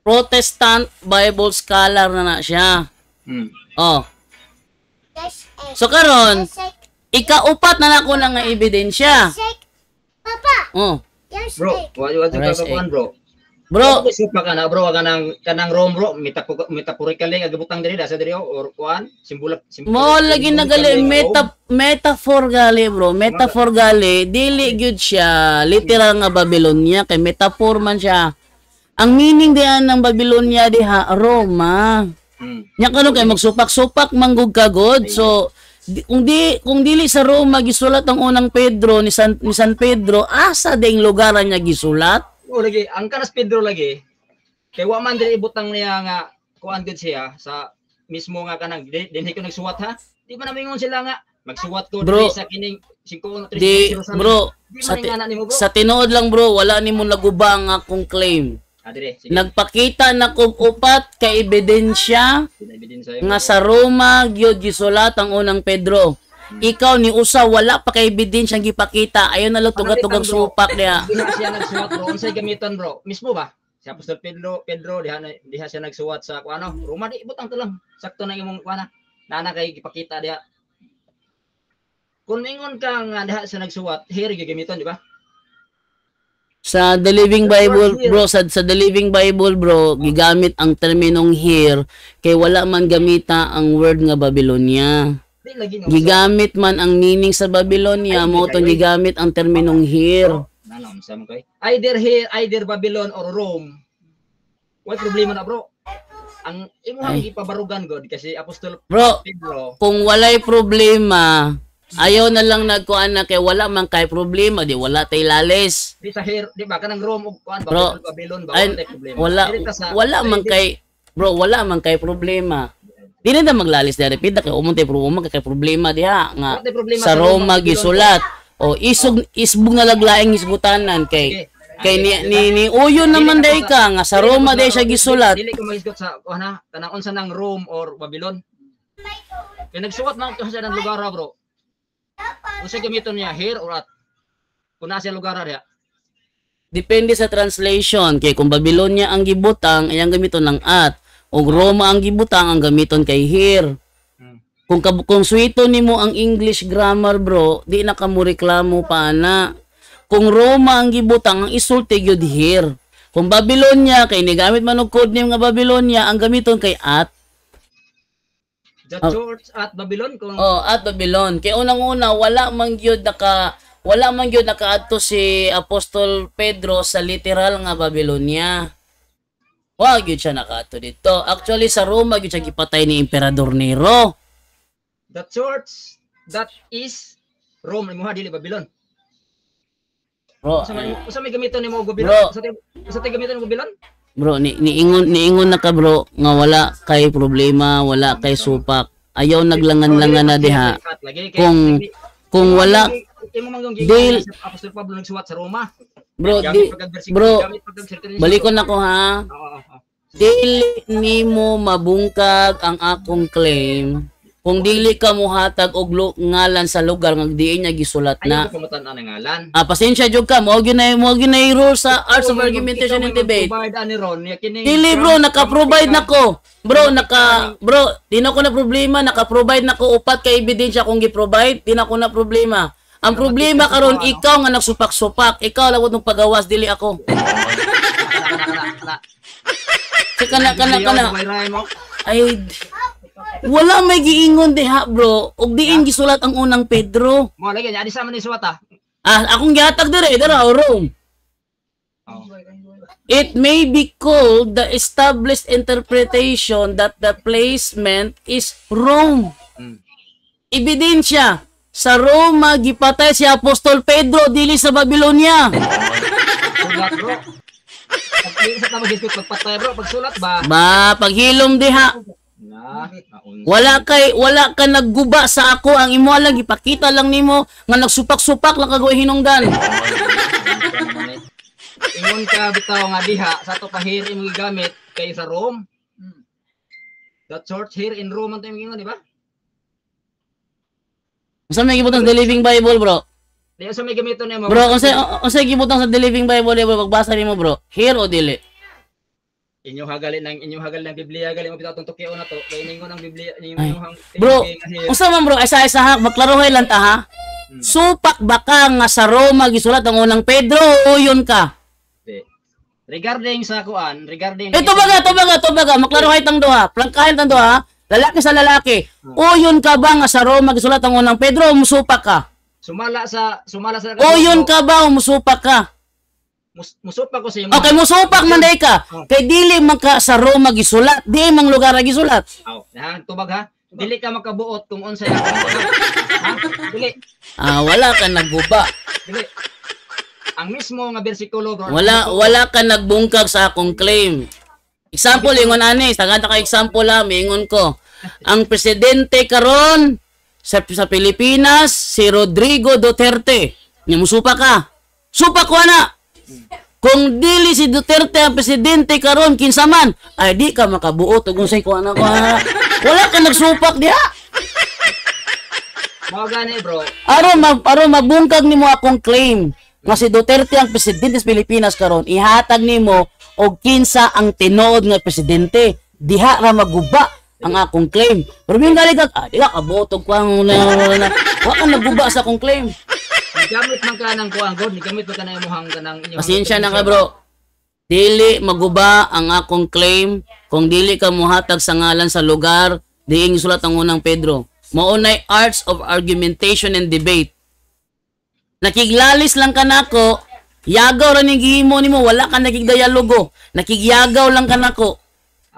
Protestant Bible scholar na siya. So karon, Ikaupat na nako na nga ebidensya. Oh.
Bro, wala ka
Rice
kakuan bro.
Bro,
Supa ka na bro, kanang Rome bro, metaphorically nga gibutang diri da sa diri or kuan,
mo lagi nagali metaphor gali bro. Metaphor gali dili gyud siya literal nga Babylonia kay metaphor man siya. Ang meaning diyan ng Babylonia diha Roma. Nya kano kay magsupak-supak manggug kagod. So kung dili sa Roma gisulat ang unang Pedro ni San Pedro, asa ding lugaran niya gisulat?
O lagi, ang kanas Pedro lagi, kay wa man diri ibutang niya nga kuan gud siya sa mismo nga kanang dinhi ko nagsuwat ha. Di ba namingon sila nga magsuwat ko
Bro,
diri sa kining 5
Di bro, sa tinuod lang bro, wala nimo naguba ang akong claim.
Dire, sige.
Nagpakita na kog upat ka ebidensya
Ebidensya
nga sa Roma gyud gisulat ang unang Pedro. Ikaw ni usa wala pa kay ebidensya gipakita. Ayon na lang tugat-tugang supak niya.
Diha siya nagsuwat bro, unsay gamiton bro? Mismo ba? Si Apostol Pedro diha siya nagsuwat sa kuano, Roma di ibutang to lang. Sakto na imong kuana. Nana kay gipakita diha. Kung ingon ka nga diha siya nagsuwat, here gamiton di ba?
Sa The Living Bible, bro, sa The Living Bible, bro, gigamit ang terminong here kay wala man gamita ang word nga Babylonia.
Di lagi no.
Gigamit man ang meaning sa Babylonia, mo to gigamit ang terminong here.
Nanom sa mo kay. Either here, either Babylon or Rome. What problema na bro? Ang imo ang gipabarugan god kasi Apostol
Bro,
Pedro.
kung walay problema, ayaw na lang nagkuan na kay wala man kay problema, di wala tay lalis.
Di sa here, di ba kanang Rome ug kuan
Bro,
Babylon ba
ay,
wala tay problema.
wala man kay bro, wala man kay problema. Di na maglalis dere pida kay umontay problema kay problema diha nga
Wala tay problema
sa Roma gisulat o isbog na laglaing isbutanan kay ni uyo naman day ka nga sa Roma day siya gisulat.
Dili ko mahisgot sa kuana kanang unsa nang Rome or Babylon. Kay nagsuwat man to siya ng lugar bro. Unsa gamiton niya here or at kun nasa lugar diha.
Depende sa translation kay kung Babylonia ang gibutang ayang gamiton ng at o Roma ang gibutang ang gamiton kay here. Kung suwito nimo ang English grammar bro, di na ka mo reklamo pa na. Kung Roma ang gibutang ang isulti gyud here. Kung Babylonia kay ni gamit man og code name nga Babylonia ang gamiton kay at.
The church at Babylon kung
at Babylon. Kay unang-una wala man gyud nakaadto si Apostol Pedro sa literal nga Babylonia. Wa gyud siya nakaadto dito. Actually sa Roma gyud siya gipatay ni Emperador Nero.
the church that is Rome imo dili Babylon.
Bro,
Usa may gamiton nimo og Babylon?
Bro.
Usa tay gamiton og Babylon?
bro niingon na ka bro nga wala kay problema, wala kay supak. Ayaw naglangan-langan na diha. Kung wala
imo manggong
Dil-
Apostol Pablo nagsuwat sa Roma.
bro balikon ako ha. Dili nimo mabungkag ang akong claim kung dili ka muhatag og ngalan sa lugar nga diin niya gisulat
Na
na.
pumutan ang ngalan.
Pasensya jud ka mo gyud na rule sa Arts of Argumentation and Debate. Dili bro, naka-provide nako. Bro, di na ko na problema, naka-provide nako upat ka ebidensya kung gi-provide, di na ko na problema. Ang problema karon ikaw nga nagsupak-supak, ikaw lawod ng pagawas dili ako. Kana. Ay, wala may giingon diha bro, og diin gisulat ang unang Pedro.
Mo lagi nya di sa man ni suwat ah.
Akong gihatag dire dara Rome. It may be called the established interpretation that the placement is Rome. Ebidensya, sa Roma gipatay si Apostol Pedro dili sa Babylonia.
Sulat bro. Pag sa tama gisgot pagpatay bro, pagsulat ba?
Paghilom diha. Wala ka nagguba sa ako, ang imo lang ipakita lang nimo nga nagsupak-supak lang kag hinungdan.
Ingon ka bitaw nga diha sa to pahir imo gigamit kay sa Rome. The church here in Rome ang ingon di ba?
Unsa may gibutang sa The Living Bible, bro?
Di sa may gamiton nimo.
Bro, unsa gibutang sa The Living Bible, bro? Pagbasa nimo, bro. Here o dili?
Inyo hagal ng Biblia gali mo bitatong tukyo na to. Kay ningon ang Biblia
Ay.
ningon
Bro, unsa man bro, isa-isa ha, maklarohay lang ta ha. Supak baka nga sa Roma gisulat ang unang Pedro o yun ka?
Regarding sa kuan, regarding
Ito baga, maklarohay tang duha. Plangkahin tang duha. Lalaki sa lalaki. O yun ka ba nga sa Roma gisulat ang unang Pedro o musupak ka?
sumala sa
O yun ka ba o musupak ka?
musupa ko sa imo.
Okay, musupak man day ka. Kay dili man ka sa Roma gisulat, di mang lugar gisulat.
Aw, tubag ha. Dili ka makabuot kung unsa ha? Dili.
Wala ka nagguba.
Dili. Ang mismo nga bersikulo bro.
Wala ka nagbungkag sa akong claim. Example, ingon ani, tagada ka example ha, mingon ko. Ang presidente karon sa Pilipinas, si Rodrigo Duterte. Nya musupa ka. Supa ko na. Kung dili si Duterte ang presidente karon kinsa man, ay di ka makabuot ug unsay ko ana ko. Wala ka nagsupak diha.
Mao gani bro.
Aron mabungkag nimo akong claim nga si Duterte ang presidente sa Pilipinas karon, ihatag nimo og kinsa ang tinuod nga presidente. Diha ra maguba ang akong claim. Pero yung galigag, di ka kabotog ko ang wala ka naguba sa akong claim.
Gamit man ka ng kuang god, gamit man ka na imuhang kanang inyong
Pasensya na ka bro. Dili maguba ang akong claim kung dili ka muhatag sa ngalan sa lugar diing sulat ang unang Pedro. Maunay arts of argumentation and debate. Nakiglalis lang ka nako, yagaw ra ning gihimo nimo, wala ka nakigdialogo. Nakigyagaw lang ka nako.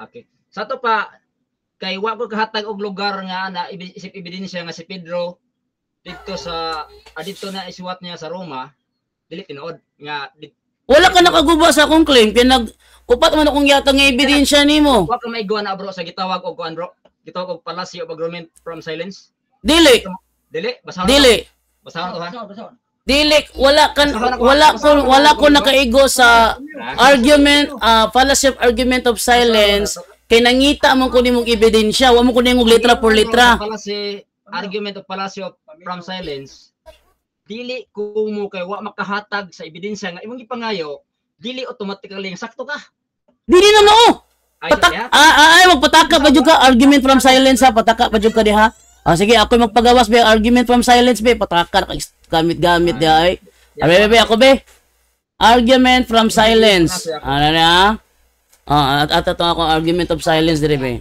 Okay. Sa to pa kay wa ko kahatag og lugar nga na isip ebidensya nga si Pedro dito na isuwat niya sa Roma, dili tinuod nga
Wala ka nakaguba sa akong claim kaya upat man akong yatang nga ebidensya nimo.
wa ka maigwa na bro sa gitawag og kuan bro. Gitawag og Palacio of Agreement from Silence.
Dili.
Dili, basahan.
Dili.
Basahan to ha.
Dili, wala ko nakaigo sa argument, fallacy of argument of silence. Kay nangita mo ko nimong ebidensya, wa mo ko nimong letra por letra.
Palacio argument of Palacio from Silence. Dili ko mo kay wa makahatag sa ebidensya nga imong gipangayo, dili automatically nga sakto ka.
Dili na no.
Ay,
Magpataka pa jud ka argument from silence ha, pataka pa jud ka diha. Sige, ako magpagawas be argument from silence be, pataka gamit di ay. Be ako be. Argument from silence. Ano na? Ato ako argument of silence dire be.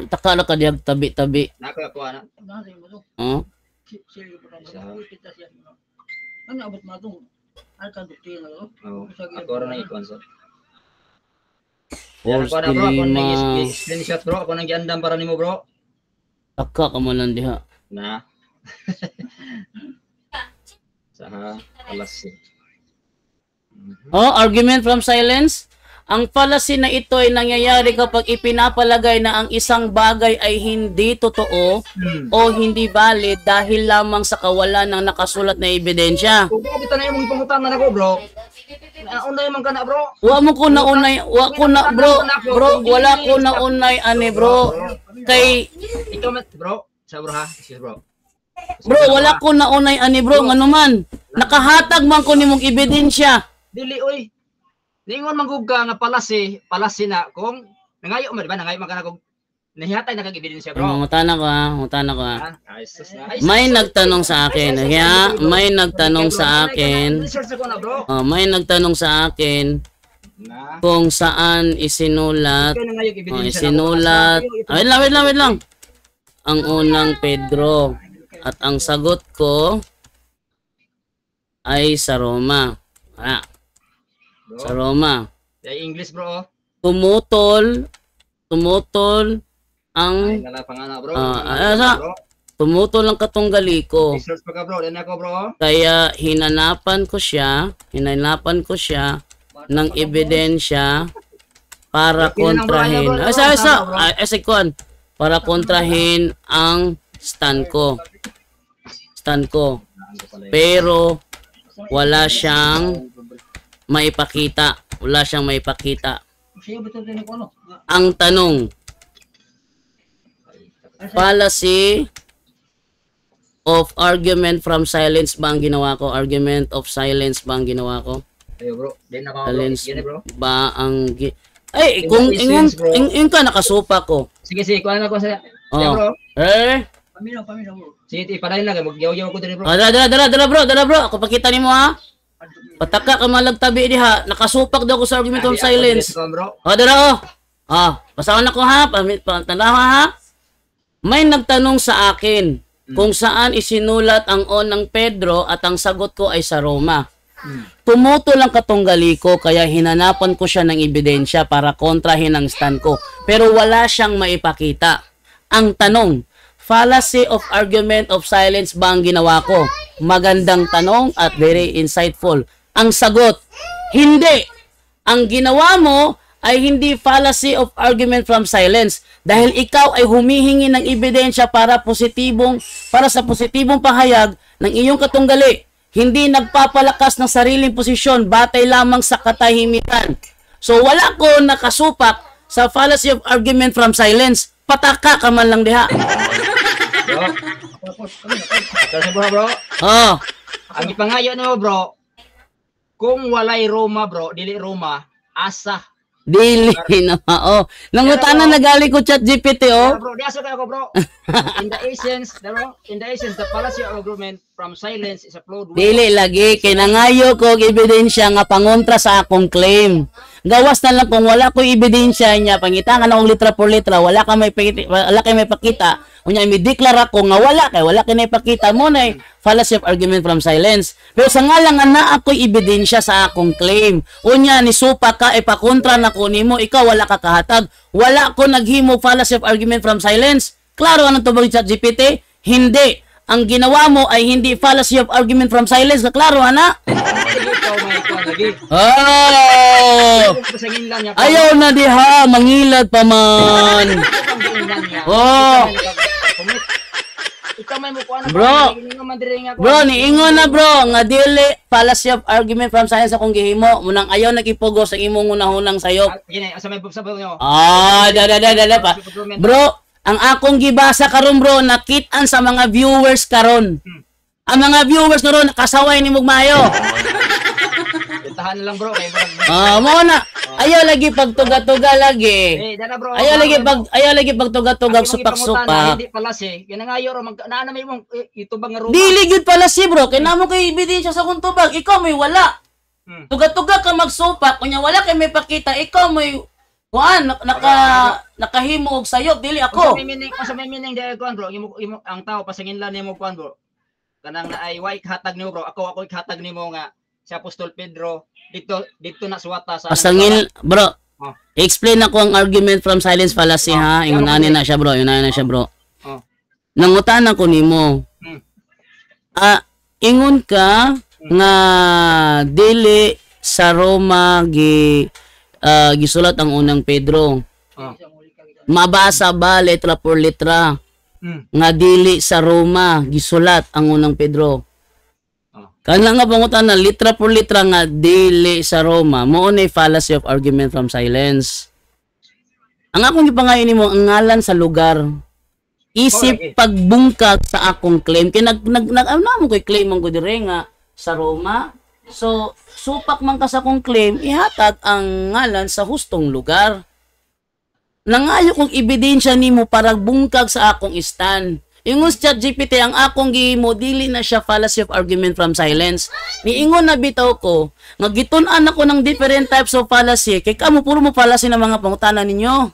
Takala ka diag tabi-tabi.
Nako ako ana.
Ano abot mo itong alkandukti na ito?
Ako rin na ikon sir.
False
Ako na bro, ako
dilema.
nang screenshot bro, ako nang giandam para nimo bro.
Taka ka mo lang diha.
Na. Sa Palacio.
Argument from silence. Ang fallacy na ito ay nangyayari kapag ipinapalagay na ang isang bagay ay hindi totoo o hindi valid dahil lamang sa kawalan ng nakasulat na ebidensya.
Kung bito na yung ipangutan na nako bro. Unay man ka na bro.
Wala ko na wala ko na unay ani bro. Kay
Ikaw bro, sa bro ha, excuse bro.
bro wala ko na unay ani bro ngano man. Nakahatag man ko nimong ebidensya.
Dili oy. Ningon manggug ka nga palasi na kung nangayo man di ba nangayo man ka na kung nahihatay na kag ebidensya bro.
Mutana ko ha.
Ay sus na.
May nagtanong sa akin, may nagtanong sa akin.
Research ko na bro.
May nagtanong sa akin
Na.
kung saan isinulat.
Ikaw nangayo ebidensya.
Isinulat. Wait lang. Ang unang Pedro. At ang sagot ko ay sa Roma. Sa Roma.
Ay English bro.
Tumutol ang
Ay nala pangana bro.
tumutol ang katunggali ko.
Research pa ka bro, din ako bro.
Kaya hinanapan ko siya ng ebidensya para kontrahin. Para kontrahin ang stand ko. Pero wala siyang maipakita. Ang tanong, fallacy of argument from silence ba ang ginawa ko? Argument of silence ba ang ginawa ko?
Ayo bro, din na bro.
Silence
Yan bro.
ba ang ay, kung ingon ka nakasupa ko.
Sige, kuha na ko sa.
Oh.
Yeah, bro.
Paminaw bro.
Sige, ipadayon lang. Mag-yaw-yaw ko din bro.
Dala bro. Ako pakita nimo ha. Pataka ka malagtabi diha. Nakasupak daw ko sa argument of silence.
Bro.
Dala basahan ako ha. Tanawa ha. May nagtanong sa akin kung saan isinulat ang O ng Pedro at ang sagot ko ay sa Roma. Tumuto lang katunggali ko kaya hinanapan ko siya ng ebidensya para kontrahin ang stand ko. Pero wala siyang maipakita. Ang tanong, fallacy of argument of silence ba ang ginawa ko? Magandang tanong at very insightful. Ang sagot, hindi. Ang ginawa mo ay hindi fallacy of argument from silence dahil ikaw ay humihingi ng ebidensya para sa positibong pahayag ng iyong katunggali. Hindi nagpapalakas ng sariling posisyon batay lamang sa katahimikan. So wala ko nakasupak sa fallacy of argument from silence. Pataka ka man lang diha.
Bro.
Oh,
Ang ipangayo nimo bro, kung walay Roma bro, dili Roma, asa.
dili na oh. Nangutana nagali ko chat GPT oh.
Bro, di asa kayo bro. In the essence, the fallacy of argument from silence is a flawed way.
Dili lagi kay nangayo ko og ebidensya nga pangontra sa akong claim. Gawas na lang kung wala ko ebidensya niya pangitangan og litra por litra, wala ka may pakita. Unya mi-declare ako nga wala kay naipakita mo na fallacy of argument from silence. Pero sa ngalan nga naa ako'y ebidensya sa akong claim. Unya ni supa ka ipakontra na ko nimo, ikaw wala ka kahatag. Wala ko naghimo fallacy of argument from silence. Klaro anong tubag chat GPT? Hindi. Ang ginawa mo ay hindi fallacy of argument from silence. Klaro ana?
Ikaw may kuha lagi.
Oh!
Pasangin lang niya.
Ayaw na diha, mangilad pa man. Oh!
Ikaw may mukuha na.
Bro, niingon na bro, nga dili fallacy of argument from silence akong gihimo. Munang ayaw nagipugo sa imong unahunang sayop.
Gini, asa may sabaw niyo.
Dala pa. Bro, ang akong gibasa karon bro, nakit-an sa mga viewers karon. Ang mga viewers karon nakasaway ni Mugmayo.
Tahan na lang bro, kay bro.
Mo na. Ayaw lagi pagtuga-tuga lagi.
Dala bro.
Ayaw lagi pagtuga-tuga supak-supak.
Hindi pala si. Kaya ngayon ro naana may mong itubang nga Roma.
Dili gyud pala si bro, kay namo kay ebidensya sa kung tubag, ikaw may wala. Tuga-tuga ka magsupak, kunya wala kay may pakita, ikaw may nakahimo og sayop dili ako.
Sa may meaning dai kuan bro, ang tao pasangin lang nimo kuan bro. Kanang naay white hatag nimo bro, ako hatag nimo nga si Apostol Pedro dito na suwata sa
pasangin bro. Explain ako ang argument from silence fallacy ha. Ingunanin na siya bro, bro. Nangutan ako nimo. Ingon ka nga dili sa Roma gisulat ang unang Pedro. Mabasa ba letra por letra nga dili sa Roma gisulat ang unang Pedro. Kana nga pangutan na litra por litra nga dili sa Roma, mo na fallacy of argument from silence. Ang akong gipangayon nimo ang ngalan sa lugar. Isip pagbungkag sa akong claim kay mo koy claim man ko dire nga sa Roma. So supak man ka sa akong claim, ihatag ang ngalan sa hustong lugar. Nangayo kong ebidensya nimo para bungkag sa akong stand. Ingon sa ChatGPT ang akong gihimo dili na siya fallacy of argument from silence. Niingon na bitaw ko, nga gitun-an ako ng different types of fallacy kay kamo puro mo fallacy ng mga pangutanan ninyo.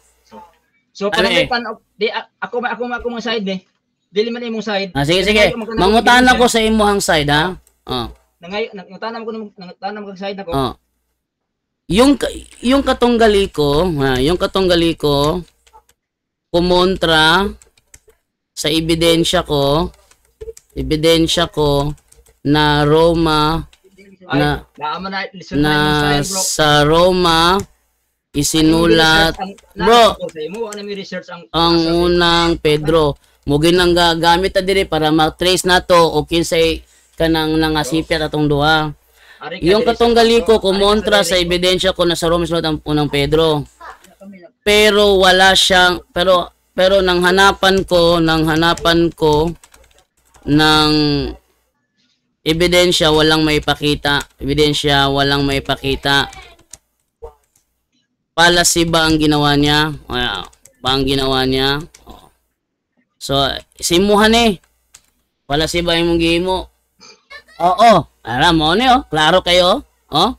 So para di ako mo side ni. Dili man imong side.
Sige. Mangutanan ko sa imong side ha.
Nangutanan mo side nako.
Yung katunggali ko, kumontra sa ebidensya ko na Roma na sa Roma isinulat bro ang unang Pedro mo ginang gagamit ta diri para ma-trace nato o kinsay kanang nangasipyat atong duha. Yung katunggali ko kumontra sa ebidensya ko na sa Roma isinulat ang unang Pedro, pero wala siyang pero nang hanapan ko ng Ebidensya, walang maipakita. Ebidensya, walang maipakita. Policy ba ang ginawa niya? Ba ang ginawa niya? So, simuhan eh. Policy ba yung gihimo? Oo. Alam mo niyo, klaro kayo. Oh.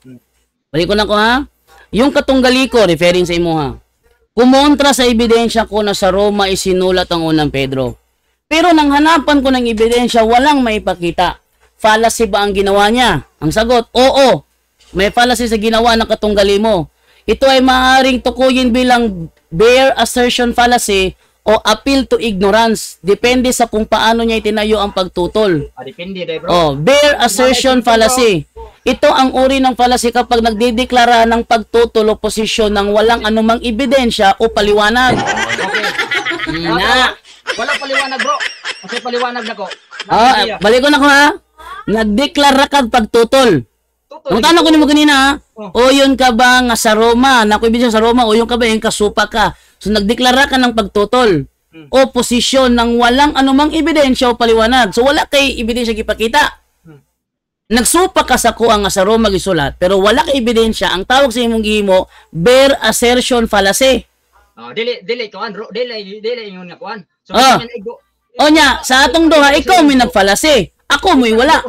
Balik ko na ko ha. Yung katunggali ko, referring sa imo ha. Kumontra sa ebidensya ko na sa Roma isinulat ang unang Pedro. Pero nang hanapan ko ng ebidensya, walang maipakita. Fallacy ba ang ginawa niya? Ang sagot, oo. May fallacy sa ginawa ng katunggali mo. Ito ay maaaring tukuyin bilang bare assertion fallacy o appeal to ignorance. Depende sa kung paano niya itinayo ang pagtutol.
Depende dai bro.
Oh, bare assertion fallacy. Ito ang uri ng fallacy kapag nagdideklara ng pagtutol o posisyon ng walang anumang ebidensya o paliwanag.
Okay.
Na.
Wala paliwanag bro. Okay, paliwanag na ko.
Balik ko na ko ha. Nagdeklara kag pagtutol. Ang tanong ko nimo kanina ha. O yun ka ba nga sa Roma? Naku ebidensya sa Roma o yun ka ba yung kasupa ka? So nagdeklara ka ng pagtutol o posisyon ng walang anumang ebidensya o paliwanag. So wala kay ebidensya gipakita. Nagsupa ka sa kuha nga sa Roma gisulat pero wala kay ebidensya. Ang tawag sa imong gihimo bare assertion fallacy.
Dili kuan bro. Dili ingon nga kuan. So
O nya, sa atong duha ikaw may nagfallacy. Ako mo'y wala.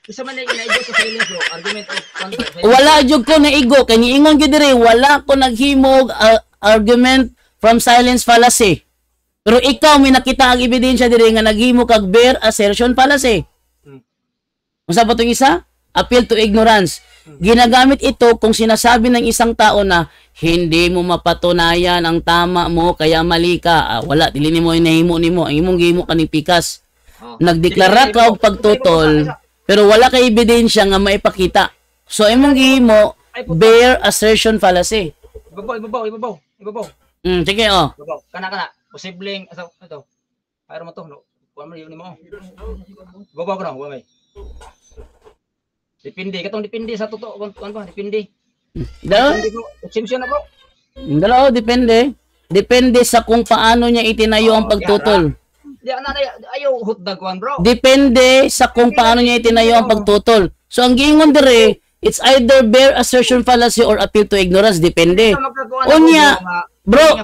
Isa man na igo sa silence bro. Argument of concept.
Wala jud ko na igo kay niingon gyud diri wala ko naghimog argument from silence fallacy. Pero ikaw may nakita ang ebidensya diri nga naghimo kag bare assertion fallacy. Unsa pa tong isa? Appeal to ignorance. Ginagamit ito kung sinasabi ng isang tao na hindi mo mapatunayan ang tama mo kaya mali ka. Wala dili nimo inahimo nimo ang imong gihimo kaning pikas. Nagdeklara ka og pagtutol pero wala kay ebidensya nga maipakita. So imong gihimo bare assertion fallacy.
Ibabaw.
Sige oh.
Ibabaw. Kana. Posibleng ito. Ayro mo to no. Kuan mo yun mo. Ibabaw ko na, wamay. Depende sa totoo kuan ba? Depende. Exemption na bro.
Dalaw depende. Depende sa kung paano niya itinayo ang pagtutol.
Di ana ayo hutdag kuan bro.
Depende sa kung paano niya itinayo ang pagtutol. So ang giingon dire, it's either bare assertion fallacy or appeal to ignorance, depende. Unya, bro,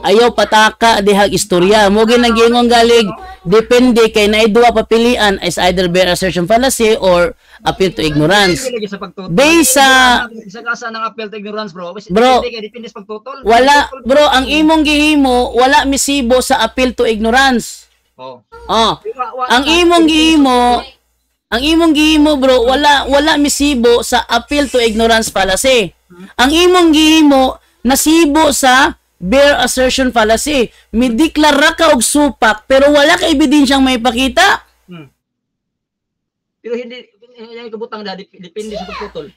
ayaw pataka dihag istorya. Mo ginang giingon galig, depende kay naay duha papilian is either bare assertion fallacy or appeal to ignorance. Based sa
kasa ng appeal to ignorance bro.
Bro,
depende sa pagtutol.
Wala, bro, ang imong gihimo wala misibo sa appeal to ignorance. Ang imong gihimo bro, wala misibo sa appeal to ignorance fallacy. Ang imong gihimo nasibo sa bare assertion fallacy. Mideklara ka og supak pero wala ka ebidensyang maipakita.
Pero hindi kabutang da depende sa pagtutol.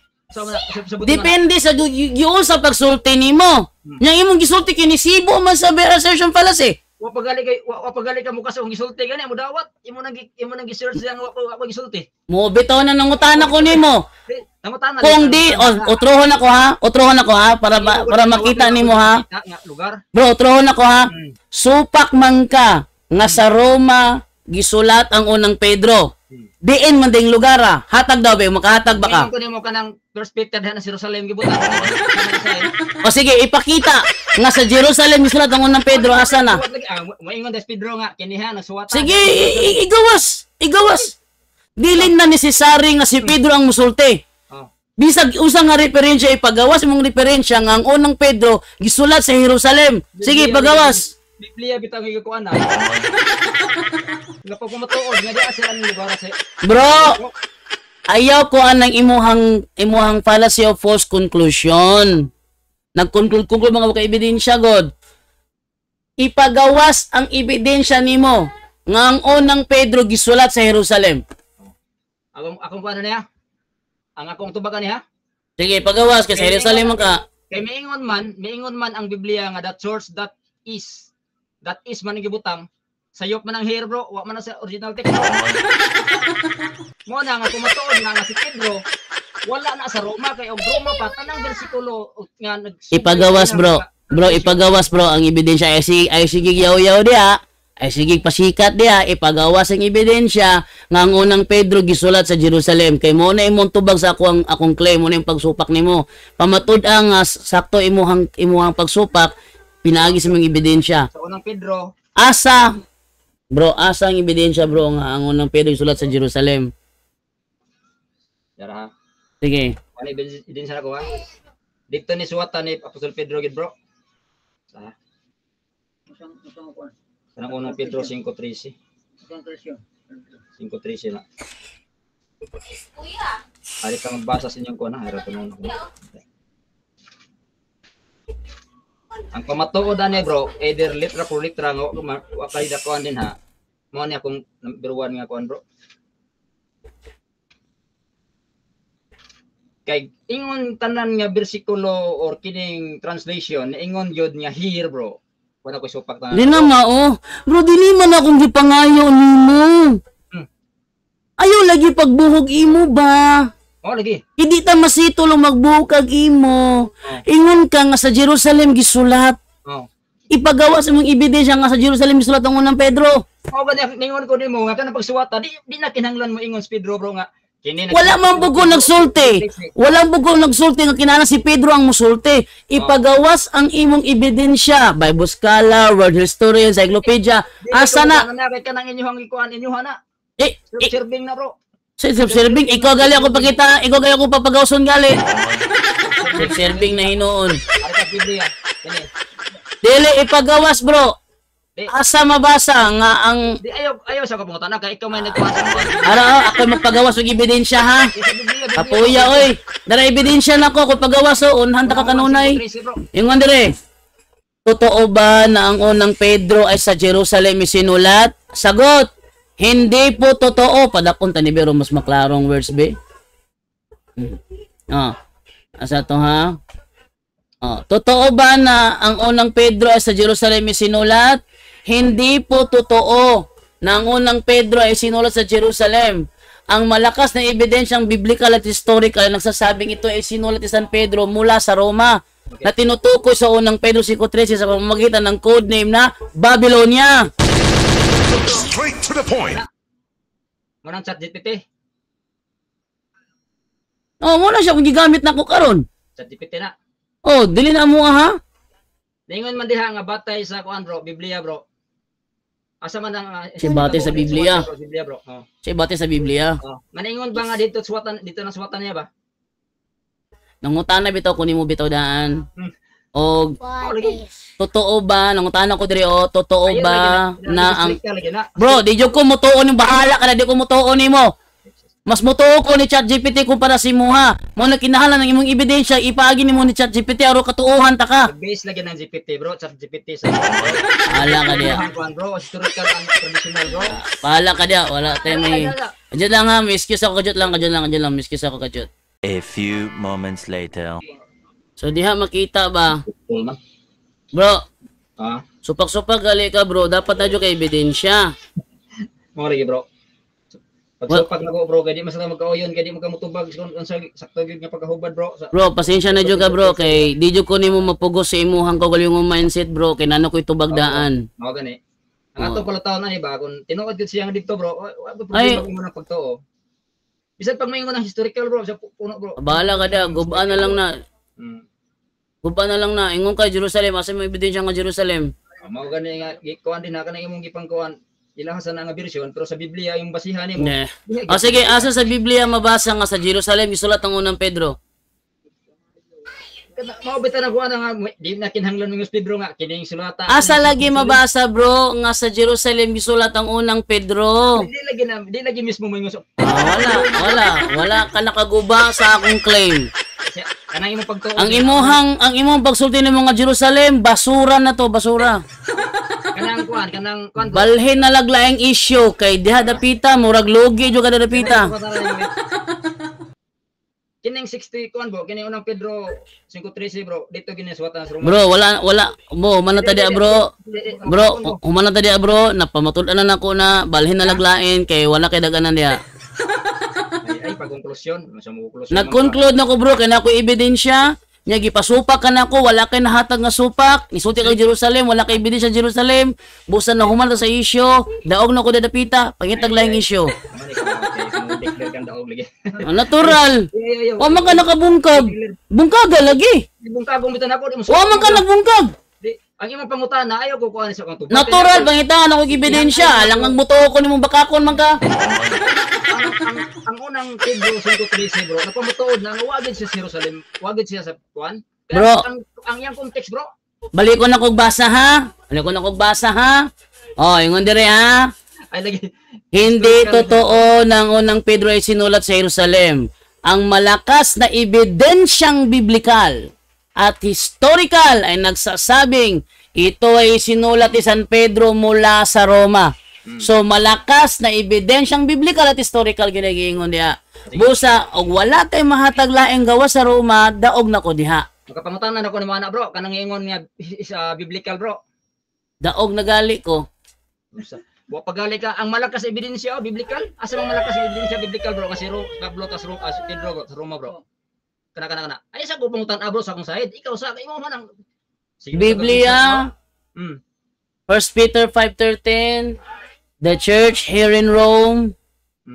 Depende sa giun sa pagsulti nimo. Yang imong gisulti kini sibo man sa bare assertion fallacy.
Wa pagali ka mo kasi ang gisulti gani mo dawat imo nang gi-search yang wa gisulti.
Mo bitaw na nangutana ko nimo.
Nangutana.
Kung di utrohon ako ha para makita nimo ha.
Lugar.
Bro, utrohon ako ha. Supak man ka nga sa Roma gisulat ang unang Pedro. Diin man ding lugar ha. Hatag daw ba makahatag ba ka?
Ko nimo kanang perspective na sa Jerusalem gibutan.
O sige, ipakita nga sa Jerusalem gisulat ang unang Pedro asa na.
Maingon des Pedro nga kiniha nagsuwatan.
Sige, igawas. Dili na necessary nga si Pedro ang musulti. Bisag usa nga referensya ipagawas mong referensya nga ang unang Pedro gisulat sa Jerusalem. Sige, pagawas.
Biblia bitaw gi kuan na. Nga pagmatuod nga di sila ning lugar sa.
Bro, ayaw ko anang imuhang fallacy of false conclusion. Nag-conclude mga ka-ebidensya god. Ipagawas ang ebidensya nimo nga ang unang Pedro gisulat sa Jerusalem.
Akong kuan niya. Ang akong tubagan niya.
Sige, pagawas kay sa Jerusalem ka.
Kay miingon man ang Biblia nga that source that is man gibutang sayop man ang hair bro, wa man sa original text. Mo na nga kumatuod nga si Pedro wala na sa Roma kay og Roma pa tanang bersikulo nga
ipagawas bro. Bro, ipagawas bro ang ebidensya ay sige yaw-yaw diha. Ay sige pasikat diha ipagawas ang ebidensya nga ang unang Pedro gisulat sa Jerusalem kay mo na imong tubag sa akong claim mo na yung pagsupak nimo. Pamatud-a nga sakto imuhang pagsupak pinaagi sa mga ebidensya.
Sa unang Pedro,
Asa bro, asa ang ebidensya bro nga ang unang Pedro gisulat sa Jerusalem.
yara ha.
Sige.
Ano din sa ko ha? Dito ni suwatan ni Apostol Pedro gid bro. Sa kanang unang Pedro 5:13. 5:13 na. Ari ka magbasa sa inyong kuha na. Ang pamatuod ani bro, either litra por litra nga wa kay dakuan din ha. Mao ni akong number 1 nga kuan bro. Kay ingon tanan nga bersikulo or kining translation ingon gyud nga here bro. Wala ko supak tanan.
Di na mao. Bro, dili man akong gipangayo nimo. Ayaw lagi pagbuhog imo ba?
Oh lagi.
Hindi ta masito lang magbuhog kag imo. Ingon ka nga sa Jerusalem gisulat.
Oh.
Ipagawa sa mong ebidensya nga sa Jerusalem gisulat ang unang Pedro.
Oh gani ningon ko nimo nga kana pagsuwata di na kinahanglan mo ingon si Pedro bro nga kini
Wala man bugo nagsulti. Walang bugo nagsulti nga kinahanglan si Pedro ang musulti. Ipagawas ang imong ebidensya. Bible scholar, word historian, encyclopedia. Asa na?
Kay kanang inyong ikuan inyoha na. Serving na bro.
Self-serving, ikaw gali ako pakita, ikaw gali ako papagawason gali. Self-serving na hinuon.
Ari ka Biblia. Kani.
Dili ipagawas bro. Asa mabasa nga ang
Di ayaw sa kapungutan kay ikaw may nagkuha sa
ako magpagawas og ebidensya ha. Apuya oy, dara ebidensya nako kung pagawas unhan ta ka kanunay. Ingon dire. Totoo ba na ang unang Pedro ay sa Jerusalem isinulat? Sagot. Hindi po totoo. Padakon ta ni Bero mas maklarong words be. Asa to ha? Totoo ba na ang unang Pedro ay sa Jerusalem isinulat? Hindi po totoo na ang unang Pedro ay sinulat sa Jerusalem. Ang malakas na ebidensyang biblical at historical ay nagsasabing ito ay sinulat ni San Pedro mula sa Roma na tinutukoy sa unang Pedro 5:13 sa pamamagitan ng codename na Babylonia.
Straight to the point.
Manang ChatGPT.
Muna siya kung gigamit na ko karon.
ChatGPT na.
Dili na mo ha?
Ningon man diha nga batay sa kuan bro, Biblia bro. Asa man ang
Si batay sa Biblia.
Biblia bro.
Si batay sa Biblia.
Maningon ba nga dito na suwatan niya ba?
Nangutana bitaw kunin mo bitaw daan. Og
Lagi.
totoo ba nangutana ko diri totoo
Ayun,
ba
lagi
na ang
lagi na.
Bro, di jud ko mutuon yung bahala ka na di ko mutuon nimo. Mas mutuo ko ni ChatGPT kumpara si Muha. Mo na kinahanglan ng imong ebidensya ipaagi nimo ni ChatGPT aron katuohan ta ka.
Base lagi ng GPT bro, ChatGPT sa
Hala ka diya.
kuan bro, historical and traditional bro.
Pahala ka diya, wala tayo may. Kadyo lang ha, miskis ako kadyo lang, miskis ako kadyo.
A few moments later.
So diha makita ba?
Cool man.
Bro,
Ah,
supak-supak gali ka bro, dapat na kay ebidensya.
mo lagi bro. Pag nako bro, kay di masala magkauyon, kay di magkamutubag sa sakto gyud nga pagkahubad bro.
Bro, pasensya na jud ka bro kay di jud ko nimo mapugos sa imuhang kaugalingong mindset bro kay nano ko'y tubagdaan.
Mao gani. Ang ato pala taon na iba kung tinuod gyud siya nga dito bro, wa
Ay.
problema mo nang pagtuo. Bisan pag maingon ng historical bro, sa puno bro.
Bahala ka da, gubaan na lang na.
Hmm.
Gubaan na lang na. Ingon ka Jerusalem, asa mo ebidensya nga Jerusalem?
Mao gani nga kuan din na kanang imong gipangkuan. Ilahasan na nga version pero sa Biblia yung basihan nimo.
Ne. Sige, asa sa Biblia mabasa nga sa Jerusalem gisulat ang unang Pedro?
Mao bitaw na kuan nga di na kinahanglan ng Pedro nga kining sulatan.
Asa lagi mabasa bro nga sa Jerusalem gisulat ang unang Pedro?
Di lagi mismo mo ingon.
Wala ka nakaguba sa akong claim.
Kanang imong pagtuo.
Ang imong pagsulti nimo nga Jerusalem, basura na to, basura.
kanang kuan.
Balhin na laglaing issue kay diha dapita murag logi jud kada dapita.
Kining 60 kuan bro, kining unang Pedro 5:13 bro, dito giniswatan sa Roma.
Bro, wala mo manata dia bro. Bro, humana ta dia bro, napamatud-an na nako na balhin na laglain kay wala kay daganan dia.
Ay pagkonklusyon, sa mo konklusyon.
Nag-conclude na ko bro kay nako ebidensya Nya gipasupak ka na ko, wala kay nahatag nga supak. Nisulti kag Jerusalem, wala kay ebidensya sa Jerusalem. Busa na human ta sa isyo, daog na ko dadapita, pangitag laing isyo.
Declare kang daog lagi.
Natural. Wa man ka nakabungkag. Bungkaga lagi.
Ibong kagong bitan ako, di mo
Wa man ka nagbungkag.
ang imong pangutana ayaw ko kuan sa kang tubag.
Natural pangitaan ako ebidensya, lang ang buto ko nimong bakakon man ka.
Ang unang Pedro 5:13 bro, napamutuod na wagid siya sa Jerusalem, wagid siya sa kuan.
Bro.
Ang iyang context bro.
Balik ko na kog basa ha. Balik ko na kog basa ha. Oh, ingon dire ha.
Ay lagi.
Hindi totoo nang unang Pedro ay sinulat sa Jerusalem. Ang malakas na ebidensyang biblikal at historical ay nagsasabing ito ay sinulat ni San Pedro mula sa Roma. So malakas na ebidensyang biblikal at historical ginagiingon diha. Busa og wala kay mahatag laing gawa sa Roma, daog na ko diha.
Makapangutan ako ni mga anak bro, kanang ingon nga sa biblical bro.
Daog na gali ko.
Wa pagali ka ang malakas na ebidensya biblical. Asa mang malakas na ebidensya biblical bro kasi Pablo tas Pedro sa Roma bro. Kana. Ay sa ko pangutan bro sa akong side. Ikaw sa imo man ang
Biblia. 1 Peter 5:13. The church here in Rome,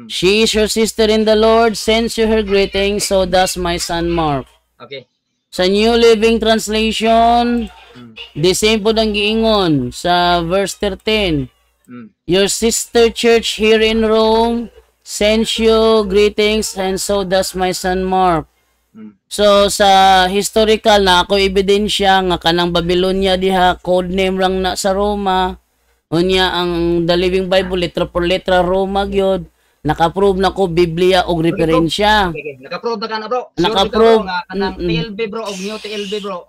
she is your sister in the Lord, sends you her greetings, so does my son Mark.
Okay.
Sa New Living Translation, the same po ang giingon sa verse 13. Your sister church here in Rome sends you greetings, and so does my son Mark. So sa historical na ako ebidensya nga kanang Babylonia diha code name lang na sa Roma. Unya ang The Living Bible letra por letra Roma gyud. Naka-prove na ko Biblia og referensya.
Okay. Naka-prove na ka na bro.
Naka-prove
kanang TLB bro og new TLB bro.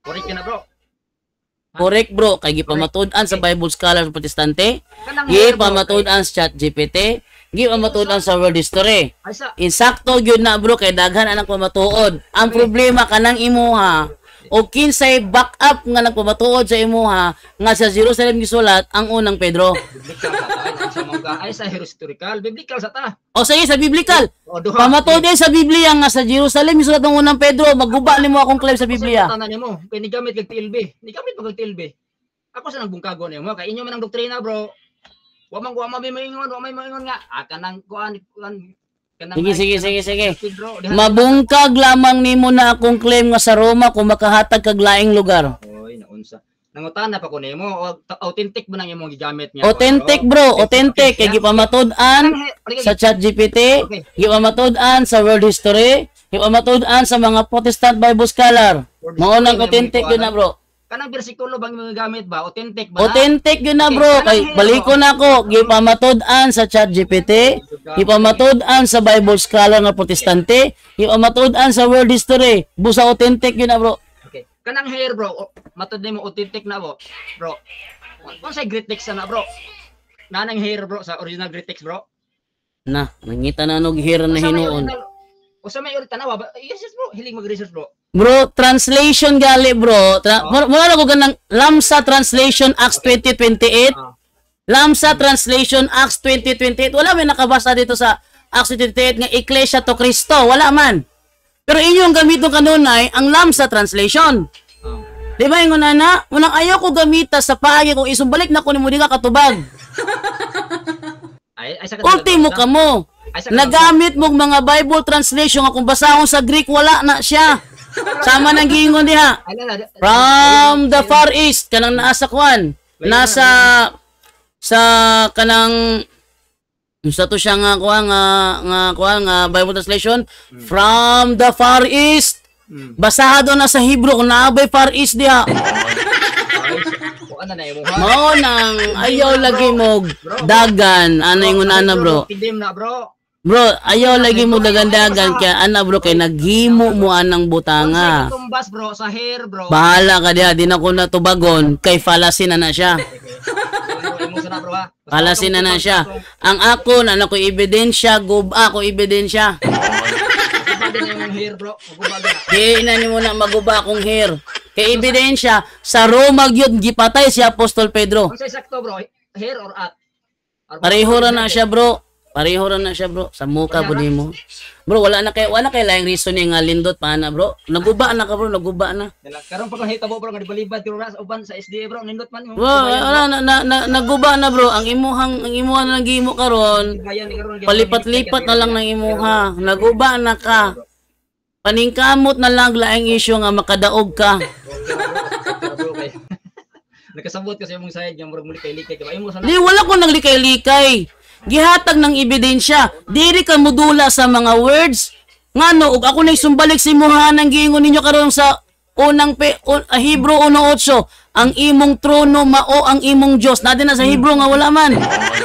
Correct ka na bro.
Correct bro, kay gipamatud-an sa Bible Scholar Protestante,
Kanang
gipamatud-an sa ChatGPT, gipamatud-an sa World History.
ay sa
Insakto gyud na bro kay daghan anang pamatuod. Ang problema kanang imuha o kinsay backup nga nagpamatuod sa imuha nga sa Jerusalem gisulat ang unang Pedro.
biblical sa ta sa mga ay sa historical biblical sa ta.
O sige sa biblical.
O duha.
Pamatuod din sa Biblia nga sa Jerusalem gisulat ang unang Pedro, magguba nimo akong claim sa Biblia.
Tanan nimo kay ni gamit kag TLB. Ni gamit mo kag TLB. Ako sa nagbungkago nimo kay inyo man ang doktrina bro. Wa man may maingon nga kanang kuan kanang
Sige.
Pedro.
Mabungkag lamang nimo na akong claim nga sa Roma kung makahatag kag laing lugar.
Oy, naunsa. Nangutana pa ko nimo, authentic ba nang imong gigamit niya?
Authentic bro, authentic kay gipamatud-an sa ChatGPT, gipamatud-an sa World History, gipamatud-an sa mga Protestant Bible Scholar. Mao nang authentic yun na bro.
Kanang bersikulo bang imong gigamit ba? Authentic ba?
Authentic yun na bro, kay baliko na ko, gipamatud-an sa ChatGPT, gipamatud-an sa Bible Scholar nga Protestante, gipamatud-an sa World History. Busa authentic yun na bro.
Okay. Kanang hair bro, matud nimo authentic na bro. Bro. Kung sa Greatex na bro. Nanang hair bro sa original Greatex bro.
Na, nangita na nog hira na hinuon.
O sa may original tanawa ba? Yes bro, hiling mag-research bro.
Bro, translation gali bro. Muna ko ganang Lamsa Translation Acts 2028. Lamsa Translation Acts 2028. Wala may nakabasa dito sa Acts 2028 nga Iglesia to Cristo. Wala man. Pero inyong gamiton kanunay ang Lamsa Translation. Di ba yung na? Unang ayaw ko gamita sa paagi kung isumbalik na ko ni mo di ka katubag.
Ay sa
Ultimo ka mo. Nagamit mo mga Bible translation nga kung basahon sa Greek wala na siya. Sama nang giingon diha. From the Far East kanang nasa kwan. Nasa sa kanang sa to siya nga kuha nga Bible translation from the Far East. Basahado na sa Hebrew kung naabay Far East diha. Mao nang ayaw lagi mo dagan ana ingon ana bro.
Tidim na bro.
Bro, ayaw lagi mo dagan-dagan kaya ana bro kay naghimo mo anang butanga.
Tumbas bro sa hair bro.
Bahala ka diha, di na ko natubagon kay fallacy na siya. Fallacy na siya. Ang ako na ko ebidensya, guba ko ebidensya.
Hair bro,
Di na nimo na maguba akong hair. Kay ebidensya sa Roma gyud gipatay si Apostol Pedro.
Ang sa sakto bro, hair or at?
Pareho ra na siya bro. Pareho ra na siya bro. Sa muka po mo. Bro, wala kay laing reason nga lindot pa na bro. Naguba na ka bro, naguba na.
Karon pag hitabo bro nga dibalibad tiro ras uban sa SDA bro nindot man.
Bro, naguba na bro. Ang imuha na gimo karon. Palipat-lipat na lang ng imuha. Naguba na ka. Paningkamot na lang laing issue nga makadaog ka.
Nakasabot kasi mong sayad yung murag muli kay likay kay mo sana.
Di wala ko naglikay-likay. Gihatag ng ebidensya. Diri ka mudula sa mga words. Ngano ug ako nay sumbalik si imuha nang giingon ninyo karon sa unang Hebrew 1:8. Ang imong trono mao ang imong Dios. Nadi na sa Hebrew nga wala man.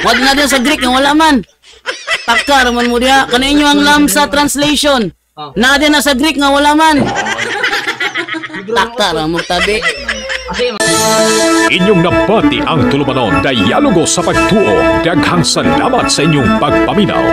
Wala na din sa Greek nga wala man. Takar man mo diha kana inyo ang Lamsa translation. Nadi na sa Greek nga wala man. Takar mo tabi.
Inyong nabati ang tulumanon dialogo sa pagtuo. Daghang salamat sa inyong pagpaminaw.